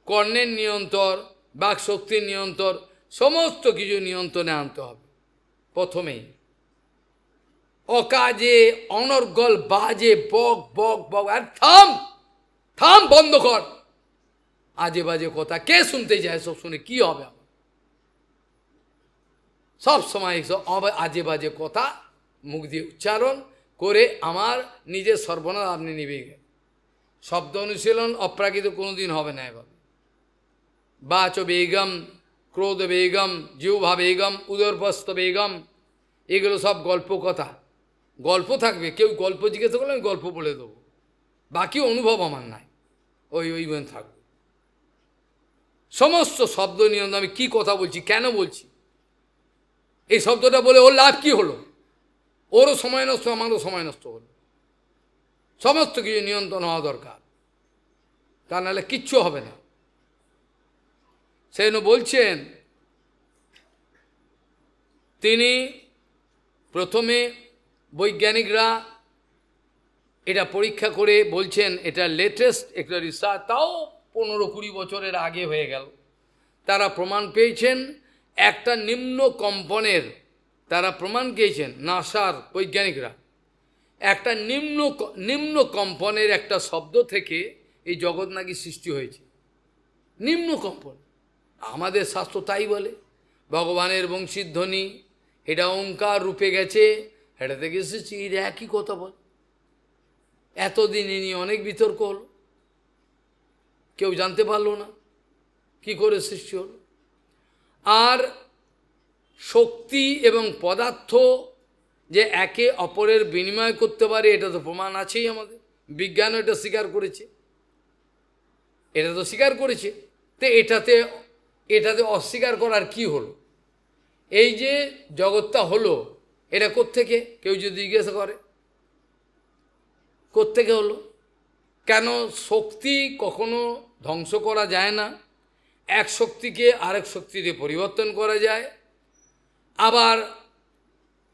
কর্ণের নিয়ন্ত্রণ, বাকশক্তির নিয়ন্ত্রণ, সমস্ত কিছু নিয়ন্ত্রণে আনতে হবে প্রথমেই। অকাজে অনর্গল বাজে বক বক বক, আর থাম থাম, বন্ধ কর, আজে বাজে কথা কে শুনতে যায়? সব শুনে কি হবে? সব সময় আজে বাজে কথা মুখ দিয়ে উচ্চারণ করে আমার নিজের সর্বনাশ আপনি নিবে গেলেন। শব্দ অনুশীলন অপ্রাকৃত কোনোদিন হবে না। এভাবে বাচ বেগম, ক্রোধ বেগম, জিহ্বা বেগম, উদরপস্ত বেগম, এগুলো সব গল্প কথা। গল্প থাকবে, কেউ গল্প জিজ্ঞেস করলে আমি গল্প বলে দেবো, বাকি অনুভব আমার নাই, ওই থাকবে। সমস্ত শব্দ নিয়ন্ত্রণ, আমি কি কথা বলছি, কেন বলছি, এই শব্দটা বলে ওর লাভ কি হলো? ওরও সময় নষ্ট, আমারও সময় নষ্ট হলো। সমস্ত কিছু নিয়ন্ত্রণ হওয়া দরকার, তা নাহলে কিচ্ছু হবে না। সেই জন্য বলছেন তিনি প্রথমে বৈজ্ঞানিকরা এটা পরীক্ষা করে বলছেন, এটা লেটেস্ট একটা রিসার্চ, তাও 15-20 বছরের আগে হয়ে গেল। তারা প্রমাণ পেয়েছেন একটা নিম্ন কম্পনের, তারা প্রমাণ পেয়েছেন নাসার বৈজ্ঞানিকরা, একটা নিম্ন কম্পনের একটা শব্দ থেকে এই জগৎ নাকি সৃষ্টি হয়েছে। নিম্ন কম্পন, আমাদের শাস্ত্র তাই বলে। ভগবানের বংশীধ্বনি, এটা ওঙ্কার রূপে গেছে, এটা থেকে এসেছে, এর একই কথা বল। এতদিন এ নিয়ে অনেক বিতর্ক হলো, কেউ জানতে পারলো না কি করে সৃষ্টি হলো। আর শক্তি এবং পদার্থ যে একে অপরের বিনিময় করতে পারে, এটা তো প্রমাণ আছেই আমাদের। বিজ্ঞানও এটা স্বীকার করেছে, এটা তো স্বীকার করেছে। তো এটাতে অস্বীকার করার কি হলো? এই যে জগৎটা হলো, এটা কোত্থেকে কেউ যদি জিজ্ঞাসা করে, কোত্থেকে হলো? কেন শক্তি কখনো ধ্বংস করা যায় না, এক শক্তিকে আরেক শক্তিতে পরিবর্তন করা যায়। আবার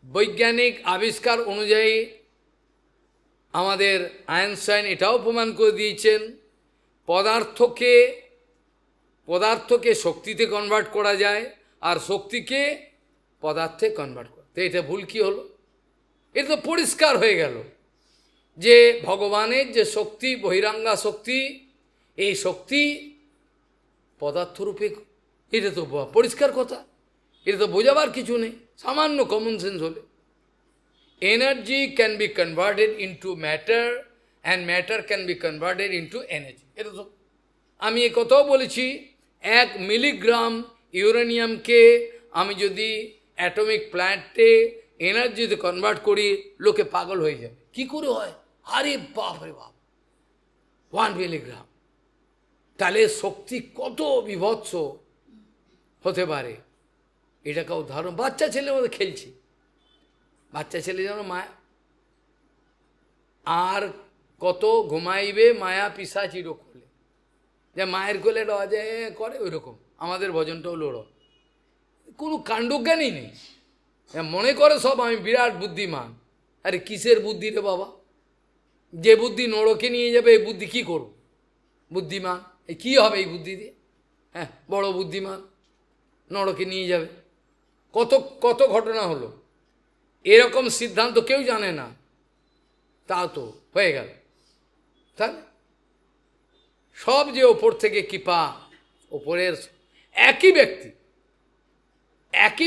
বৈজ্ঞানিক আবিষ্কার অনুযায়ী আমাদের আইনস্টাইন এটাও প্রমাণ করে দিয়েছেন, পদার্থকে শক্তিতে কনভার্ট করা যায়, আর শক্তিকে পদার্থে কনভার্ট করা। তো এটা ভুল কি হলো? এটা তো পরিষ্কার হয়ে গেল যে ভগবানের যে শক্তি, বহিরাঙ্গা শক্তি, এই শক্তি পদার্থরূপে, এটা তো পরিষ্কার কথা, এটা তো বোঝাবার কিছু নেই, সামান্য কমন সেন্স হলে। Energy can be converted into matter and matter can be converted into energy. এটা তো আমি এ কথাও বলেছি, 1 মিলিগ্রাম ইউরেনিয়ামকে আমি যদি অ্যাটমিক প্ল্যান্টে এনার্জিতে কনভার্ট করি, লোকে পাগল হয়ে যাবে। কি করে হয়? আরে বাপ রে বাপ, 1 মিলিগ্রাম, তাহলে শক্তি কত বিভৎস হতে পারে। এটাকে উদাহরণ, বাচ্চা ছেলের মধ্যে খেলছি, বাচ্চা ছেলে যেন মায়া, আর কত ঘুমাইবে মায়া পিসা চিরকোলে, যে মায়ের কোলে রাজা করে ওই রকম আমাদের ভজনটাও লড়ো, কোনো কাণ্ডজ্ঞানই নেই, মনে করে সব আমি বিরাট বুদ্ধিমান। আরে কিসের বুদ্ধি রে বাবা? যে বুদ্ধি নরকে নিয়ে যাবে, এই বুদ্ধি কি করব? বুদ্ধিমান এই কী হবে এই বুদ্ধি দিয়ে? হ্যাঁ, বড় বুদ্ধিমান, নরকে নিয়ে যাবে। কত কত ঘটনা হলো, এরকম সিদ্ধান্ত কেউ জানে না, তা তো হয়ে গেল। তাহলে সব যে ওপর থেকে কৃপা, ওপরের একই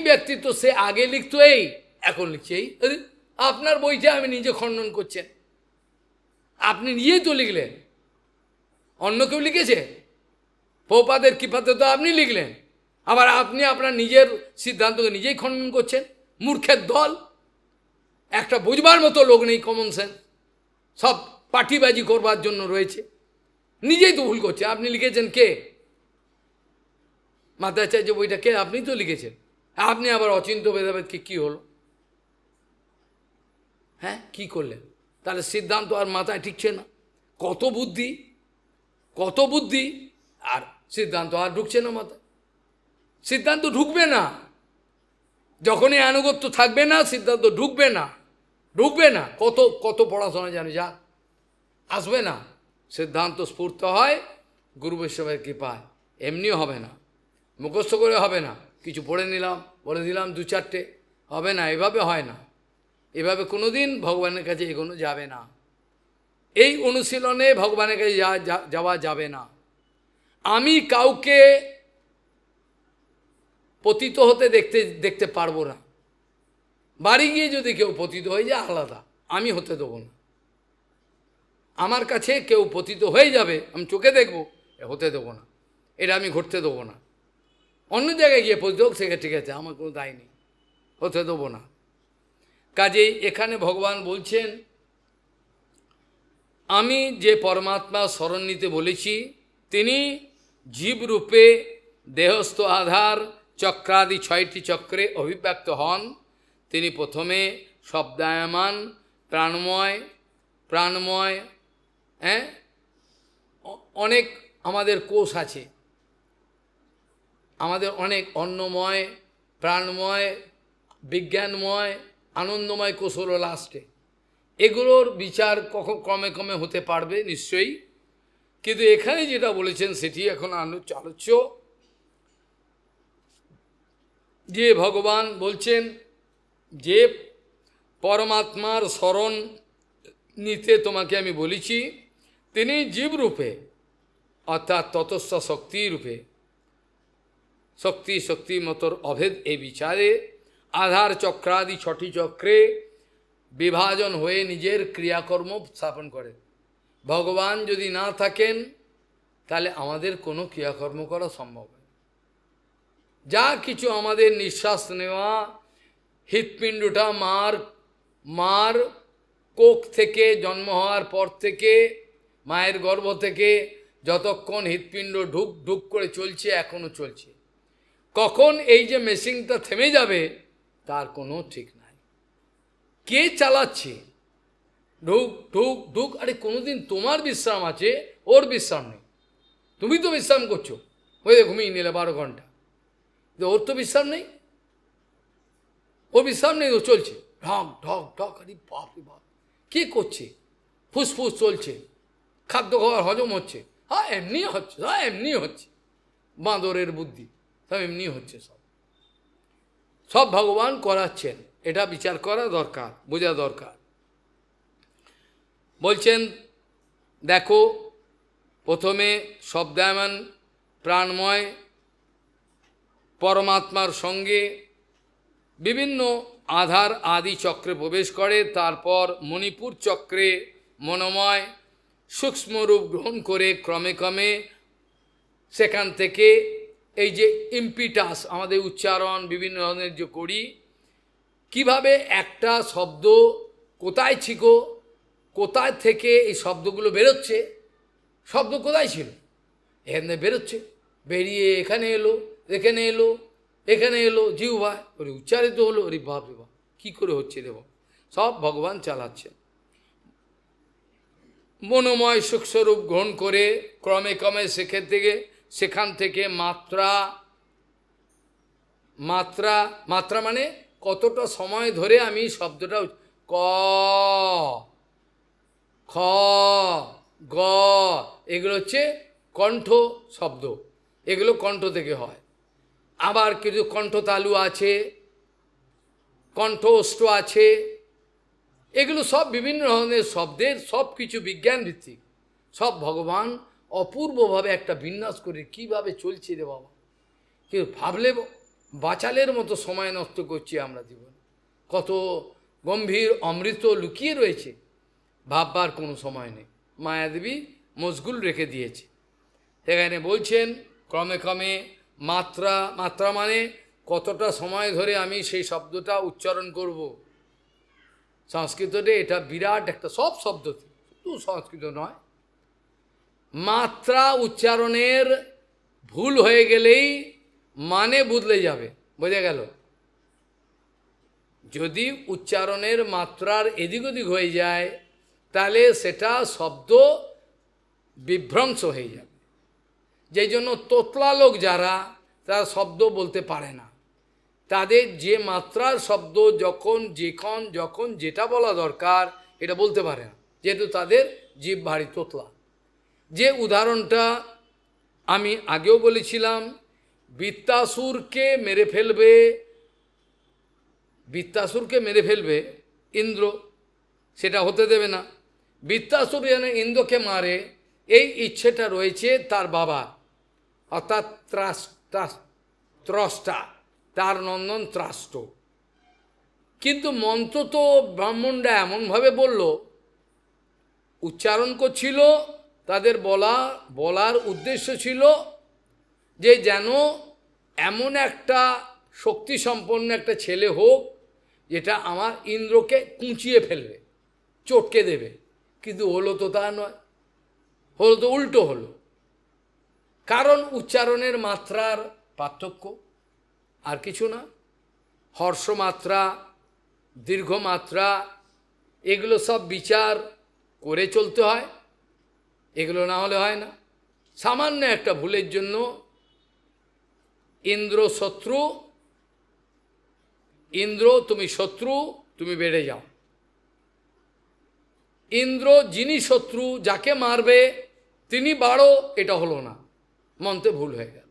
ব্যক্তি তো সে আগে লিখতো এই, এখন লিখছে এই। আপনার বইটা আমি নিজে খণ্ডন করছেন, আপনি নিজেই তো লিখলেন, অন্য কেউ লিখেছে? প্রভুপাদের কৃপাতে তো আপনি লিখলেন, আবার আপনি আপনার নিজের সিদ্ধান্তকে নিজেই খণ্ডন করছেন। মূর্খের দল, একটা বুঝবার মতো লোক নেই, কমন সেন্স, সব পার্টিবাজি করবার জন্য রয়েছে, নিজেই তো ভুল করছে। আপনি লিখেছেন কে? মাতাচার্য বইটা কে? আপনি তো লিখেছেন। আপনি আবার অচিন্ত ভেদাভেদকে কি হলো? হ্যাঁ, কি করলেন? তাহলে সিদ্ধান্ত আর মাথায় ঠিকছে না। কত বুদ্ধি, আর সিদ্ধান্ত আর ঢুকছে না মাথায়। সিদ্ধান্ত ঢুকবে না, যখনই আনুগত্য থাকবে না, সিদ্ধান্ত ঢুকবে না। কত পড়াশোনা জানে, যা আসবে না। সিদ্ধান্ত স্ফূর্ত হয় গুরু বৈষ্ণবের কৃপায়, এমনিও হবে না, মুখস্থ করে হবে না, কিছু পড়ে নিলাম, বলে দিলাম 2-4টে, হবে না, এভাবে হয় না। এভাবে কোনোদিন ভগবানের কাছে এগোনো যাবে না, এই অনুশীলনে ভগবানের কাছে যাওয়া যাবে না। আমি কাউকে পতিত হতে দেখতে পারবো না। বাড়ি গিয়ে যদি কেউ পতিত হয়ে যায় আলাদা, আমি হতে দেবো না। আমার কাছে কেউ পতিত হয়ে যাবে, আমি চোখে দেখব, হতে দেবো না, এটা আমি ঘটতে দেবো না। অন্য জায়গায় গিয়ে পতিত হোক, সেটা ঠিক আছে, আমার কোনো দায় নেই, হতে দেবো না। কাজেই এখানে ভগবান বলছেন, আমি যে পরমাত্মা স্মরণ নিতে বলেছি, তিনি জীবরূপে দেহস্থ আধার চক্রাদি 6টি চক্রে অভিব্যক্ত হন। তিনি প্রথমে শব্দায়মান প্রাণময়, হ্যাঁ, অনেক আমাদের কোষ আছে, আমাদের অনেক অন্নময়, প্রাণময়, বিজ্ঞানময়, আনন্দময় কোষ হলো লাস্টে। এগুলোর বিচার ক্রমে হতে পারবে নিশ্চয়ই, কিন্তু এখানে যেটা বলেছেন সেটি এখন আলোচ্য, যে ভগবান বলছেন যে পরমাত্মার স্মরণ নিতে তোমাকে আমি বলেছি, তিনি জীবরূপে অর্থাৎ ততস্থ শক্তিরূপে, শক্তি মতর অভেদ এই বিচারে আধার চক্রাদি 6টি চক্রে বিভাজন হয়ে নিজের ক্রিয়াকর্ম স্থাপন করে। ভগবান যদি না থাকেন তাহলে আমাদের কোনো ক্রিয়াকর্ম করা সম্ভব নয়। যা কিছু আমাদের নিঃশ্বাস নেওয়া, হৃৎপিণ্ডটা মার কোখ থেকে জন্ম হওয়ার পর থেকে, মায়ের গর্ভ থেকে যতক্ষণ হৃৎপিণ্ড ঢুক করে চলছে, এখনও চলছে। কখন এই যে মেশিনটা থেমে যাবে তার কোনো ঠিক নাই। কে চালাচ্ছে? ঢুক ঢুক ঢুক। আরে কোনোদিন তোমার বিশ্রাম আছে, ওর বিশ্রাম নেই। তুমি তো বিশ্রাম করছো, ওই ঘুমিয়ে নিলে 12 ঘন্টা, ওর তো বিশ্রাম নেই, ও বিশ্রাম নেই, ও চলছে ঢক ঢক ঢক। আরে বাপ রে বাপ, কে করছে? ফুসফুস চলছে, খাদ্য খাবার হজম হচ্ছে, হ্যাঁ এমনি হচ্ছে, হ্যাঁ এমনি হচ্ছে, বাঁদরের বুদ্ধি, সব এমনি হচ্ছে, সব সব ভগবান করাচ্ছেন। এটা বিচার করা দরকার, বোঝা দরকার। বলছেন দেখো, প্রথমে শব্দায়মান প্রাণময় পরমাত্মার সঙ্গে বিভিন্ন আধার আদি চক্রে প্রবেশ করে, তারপর মণিপুর চক্রে মনোময় সূক্ষ্মরূপ গ্রহণ করে ক্রমে ক্রমে সেখান থেকে এই যে ইম্পিটাস আমাদের উচ্চারণ বিভিন্ন ধরনের যে করি, কিভাবে একটা শব্দ কোথায় ছিল, কোথায় থেকে এই শব্দগুলো বেরোচ্ছে, শব্দ কোথায় ছিল, এখানে বেরোচ্ছে, বেরিয়ে এখানে এলো, এখানে এলো, এখানে এলো, জিহ্বায় ওরে উচ্চারিত হলো। ওরে বাপ রে বাপ, কী করে হচ্ছে দেব, সব ভগবান চালাচ্ছেন। মনোময় সূক্ষ্মরূপ গ্রহণ করে ক্রমে ক্রমে সেখান থেকে মাত্রা মাত্রা মাত্রা মানে কতটা সময় ধরে আমি শব্দটা ক খ গ, এগুলো হচ্ছে কণ্ঠ শব্দ, এগুলো কণ্ঠ থেকে হয়। আবার কিছু কণ্ঠতালু আছে, কণ্ঠ অষ্ট আছে, এগুলো সব বিভিন্ন ধরনের শব্দের, সব কিছু বিজ্ঞান ভিত্তিক, সব ভগবান অপূর্বভাবে একটা বিন্যাস করে কিভাবে চলছে রে বাবা। কেউ ভাবলে বাচালের মতো সময় নষ্ট করছি আমরা জীবনে, কত গম্ভীর অমৃত লুকিয়ে রয়েছে, ভাববার কোনো সময় নেই। মায়াদেবী মশগুল রেখে দিয়েছে। সেখানে বলছেন ক্রমে ক্রমে মাত্রা, মাত্রা মানে কতটা সময় ধরে আমি সেই শব্দটা উচ্চারণ করব। সংস্কৃততে এটা বিরাট একটা, সব শব্দতে, শুধু সংস্কৃত নয়, মাত্রা উচ্চারণের ভুল হয়ে গেলেই মানে বদলে যাবে, বোঝা গেল? যদি উচ্চারণের মাত্রার এদিক ওদিক হয়ে যায় তাহলে সেটা শব্দ বিভ্রংশ হয়ে যাবে। যেই জন্য তোতলা লোক যারা, তারা শব্দ বলতে পারে না, তাদের যে মাত্রার শব্দ যখন যেটা বলা দরকার এটা বলতে পারে না, যেহেতু তাদের জিভ ভারী তোতলা। যে উদাহরণটা আমি আগেও বলেছিলাম, বৃত্তাসুরকে মেরে ফেলবে ইন্দ্র, সেটা হতে দেবে না। বৃত্তাসুর যেন ইন্দ্রকে মারে, এই ইচ্ছেটা রয়েছে তার বাবা, অর্থাৎ ত্রষ্টা, তার নন্দন ত্রাষ্ট। কিন্তু মন্ত্র তো ব্রাহ্মণরা এমনভাবে বলল, উচ্চারণ করছিল, তাদের বলার উদ্দেশ্য ছিল যে যেন এমন একটা শক্তি সম্পন্ন একটা ছেলে হোক যেটা আমার ইন্দ্রকে কুঁচিয়ে ফেলবে, চটকে দেবে। কিন্তু হলো তো তা নয়, হলো তো উল্টো হলো। কারণ উচ্চারণের মাত্রার পার্থক্য, আর কিছু না। হর্ষমাত্রা, দীর্ঘমাত্রা, এগুলো সব বিচার করে চলতে হয়, এগুলো না হলে হয় না। সামান্য একটা ভুলের জন্য ইন্দ্র তুমি শত্রু, তুমি বেড়ে যাও। ইন্দ্র যিনি শত্রু, যাকে মারবে তিনি বাড়ো, এটা হলো না, মন্ত্রে ভুল হয়ে গেল।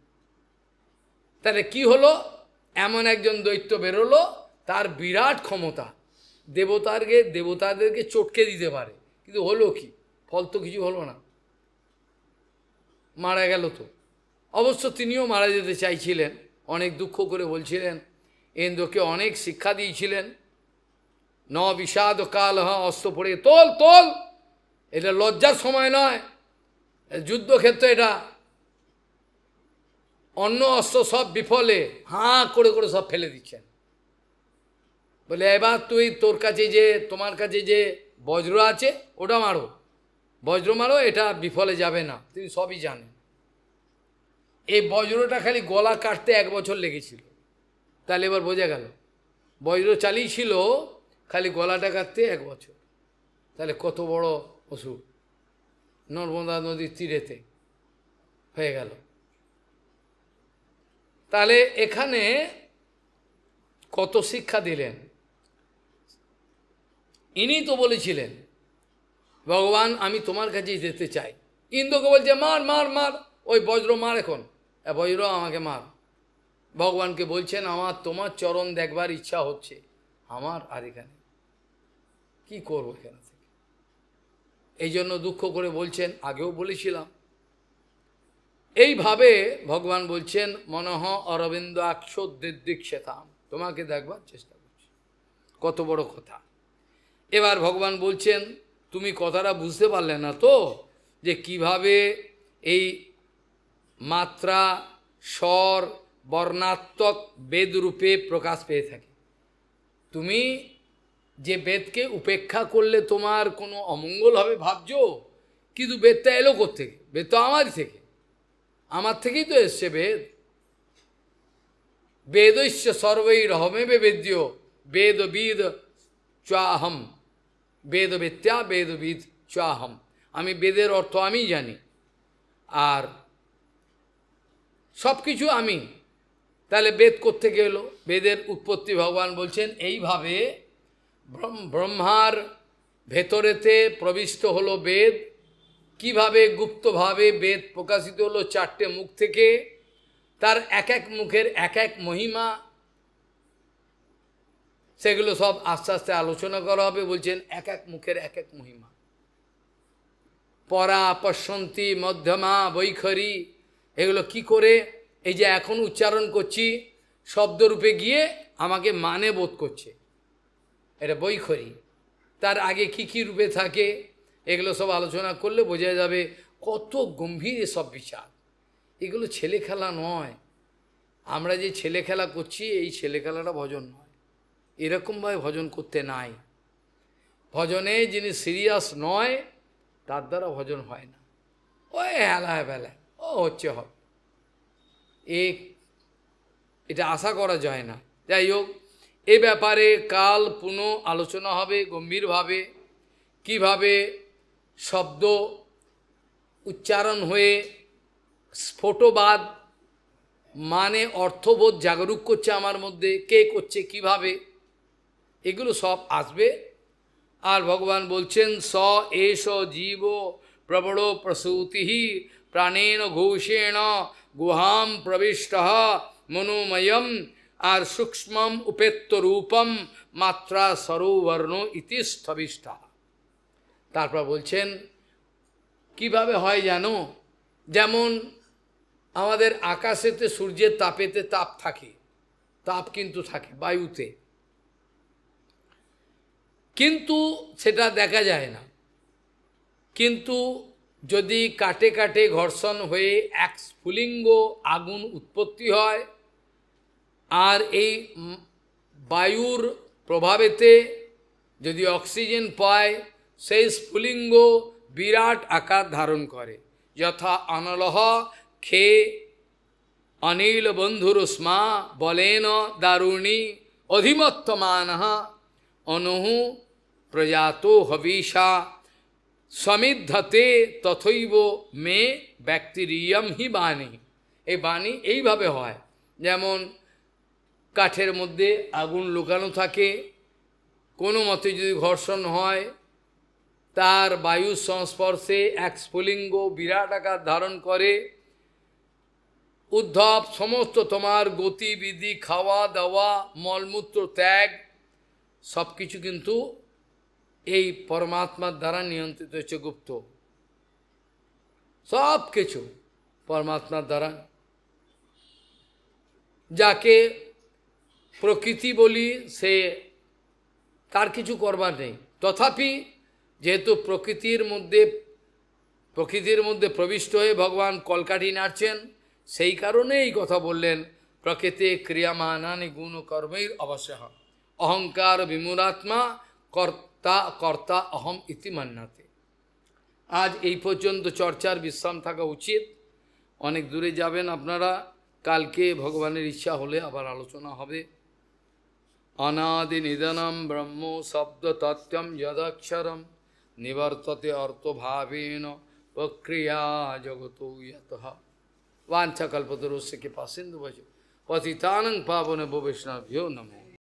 তাহলে কি হলো? এমন একজন দৈত্য বেরোলো, তার বিরাট ক্ষমতা, দেবতাদেরকে চটকে দিতে পারে, কিন্তু হলো কি? ফল তো কিছু হলো না, মারা গেল তো। অবশ্য তিনিও মারা যেতে চাইছিলেন, অনেক দুঃখ করে বলছিলেন, ইন্দ্রকে অনেক শিক্ষা দিয়েছিলেন, ন বিষাদ কাল অস্ত্র পড়ে তোল তোল, এটা লজ্জার সময় নয়, যুদ্ধক্ষেত্র এটা, অন্য অস্ত্র সব বিফলে হাঁ করে করে সব ফেলে দিচ্ছেন। বলে এবার তোমার কাছে যে বজ্র আছে ওটা মারো, বজ্র মারো, এটা বিফলে যাবে না। তিনি সবই জানেন। এই বজ্রটা খালি গলা কাটতে 1 বছর লেগেছিল। তাহলে এবার বোঝা গেল, বজ্র চালিয়েছিল খালি গলাটা কাটতে 1 বছর। তাহলে কত বড় অসুর, নর্মদা নদীর তীরেতে হয়ে গেল। তাহলে এখানে কত শিক্ষা দিলেন। ইনি তো বলেছিলেন ভগবান আমি তোমার কাছেই যেতে চাই। ইন্দ্রকে বলছে মার মার মার, ওই বজ্র মার, এখন বজ্র আমাকে মার। ভগবানকে বলছেন আমার তোমার চরণ দেখবার ইচ্ছা হচ্ছে আমার, আর এখানে কি করবো এখানে থেকে, এই জন্য দুঃখ করে বলছেন। আগেও বলেছিলাম এইভাবে ভগবান বলছেন মনঃ অরবিন্দ আকশোদ্দীক্ষেতাম, তোমাকে দেখবার চেষ্টা করছি। কত বড় কথা। এবার ভগবান বলছেন তুমি কথাটা বুঝতে পারলে না তো, যে কিভাবে এই মাত্রা স্বর বর্ণাত্মক বেদ রূপে প্রকাশ পেয়ে থাকে। তুমি যে বেদকে উপেক্ষা করলে তোমার কোনো অমঙ্গল হবে ভাবছো, কিন্তু বেদটা এলো কোত্থেকে? বেদ তো আমারই থেকে, আমার থেকেই তো এসছে বেদ। বেদস্য সর্বৈরহমে বেদ্য বেদবিদ চাহম, বেদবেত্যা বেদবিদ চাহম, আমি বেদের অর্থ আমি জানি, আর সব কিছু আমি। তাহলে বেদ কোত্থেকে এলো? বেদের উৎপত্তি ভগবান বলছেন এইভাবে ব্রহ্মার ভেতরেতে প্রবিষ্ট হলো বেদ। কিভাবে গুপ্তভাবে বেদ প্রকাশিত হলো চারটে মুখ থেকে, তার এক এক মুখের এক এক মহিমা, সেগুলো সব আস্তে আস্তে আলোচনা করা হবে। বলছেন এক এক মুখের এক এক মহিমা। পরা পশ্যন্তি মধ্যমা বৈখরি, এগুলো কি করে এই যে এখন উচ্চারণ করছি শব্দরূপে গিয়ে আমাকে মানে বোধ করছে, এটা বৈখরি। তার আগে কি কি রূপে থাকে এগুলো সব আলোচনা করলে বোঝা যাবে কত গম্ভীর এসব বিচার। এগুলো ছেলে খেলা নয়। আমরা যে ছেলে খেলা করছি এই ছেলে খেলাটা ভজন নয়, এরকমভাবে ভজন করতে নাই। ভজনে যিনি সিরিয়াস নয় তার দ্বারা ভজন হয় না। ওই হেলায় বেলায় ও হচ্ছে হবে, এটা আশা করা যায় না। যাই হোক, এ ব্যাপারে কাল পুনঃ আলোচনা হবে গম্ভীরভাবে, কিভাবে শব্দ উচ্চারণ হয়ে স্ফোটবাদ মানে অর্থবোধ জাগরুক করছে আমার মধ্যে, কে করছে কিভাবে, এগুলো সব আসবে। আর ভগবান বলছেন স এষ জীব প্রবড়ো প্রসূতি প্রাণেন ঘোষেণ গুহাম প্রবিষ্ট মনোময়ম, আর সূক্ষ্মম উপেত্ত রূপম মাত্রা সরোবর্ণ ইতি স্থবিষ্টা। তারপর বলছেন কিভাবে হয় জানো, যেমন আমাদের আকাশেতে সূর্যের তাপেতে তাপ থাকে, তাপ কিন্তু থাকে বায়ুতে, কিন্তু সেটা দেখা যায় না। কিন্তু যদি কাটে কাটে ঘর্ষণ হয়ে এক স্ফুলিঙ্গ আগুন উৎপত্তি হয়, আর এই বায়ুর প্রভাবেতে যদি অক্সিজেন পায়, সেই স্ফুলিঙ্গ বিরাট আকার ধারণ করে। যথা অনলহ খে অনিল বন্ধুরুষ্মা বলেন দারুণী অধিমত্তমান অনুহু প্রজাতো হবিষা সমিদ্ধতে তথৈব মে ব্যাক্টেরিয়াম হি বাণী। এই বাণী এইভাবে হয়, যেমন কাঠের মধ্যে আগুন লুকানো থাকে, কোনো মতে যদি ঘর্ষণ হয় তার বায়ুর সংস্পর্শে এক স্ফুলিঙ্গ বিরাট আকার ধারণ করে। উদ্ধব সমস্ত তোমার গতিবিধি, খাওয়া দাওয়া, মলমূত্র ত্যাগ সব কিছু কিন্তু এই পরমাত্মার দ্বারা নিয়ন্ত্রিত হচ্ছে। গুপ্ত সব কিছু পরমাত্মার দ্বারা, যাকে প্রকৃতি বলি সে তার কিছু করবার নেই। তথাপি যেহেতু প্রকৃতির মধ্যে প্রবিষ্ট হয়ে ভগবান কলকাঠি নাড়ছেন, সেই কারণে এই কথা বললেন প্রকৃতি ক্রিয়ামানানি গুণ কর্মের অবশ্যহ অহংকার বিমূঢ়াত্মা কর্তা কর্তা অহম ইতি মান্নাতে। আজ এই পর্যন্ত চর্চার বিশ্রাম থাকা উচিত। অনেক দূরে যাবেন আপনারা, কালকে ভগবানের ইচ্ছা হলে আবার আলোচনা হবে। অনাদি নিধনম ব্রহ্ম শব্দ তত্ত্বম যদক্ষরম निवर्तते अर्थभावेन प्रक्रिया जगतो यतः वांछा कल्पतरुस्य कृपा सिंधु भजो पतितानं पावन वैष्णवभ्यो नमो।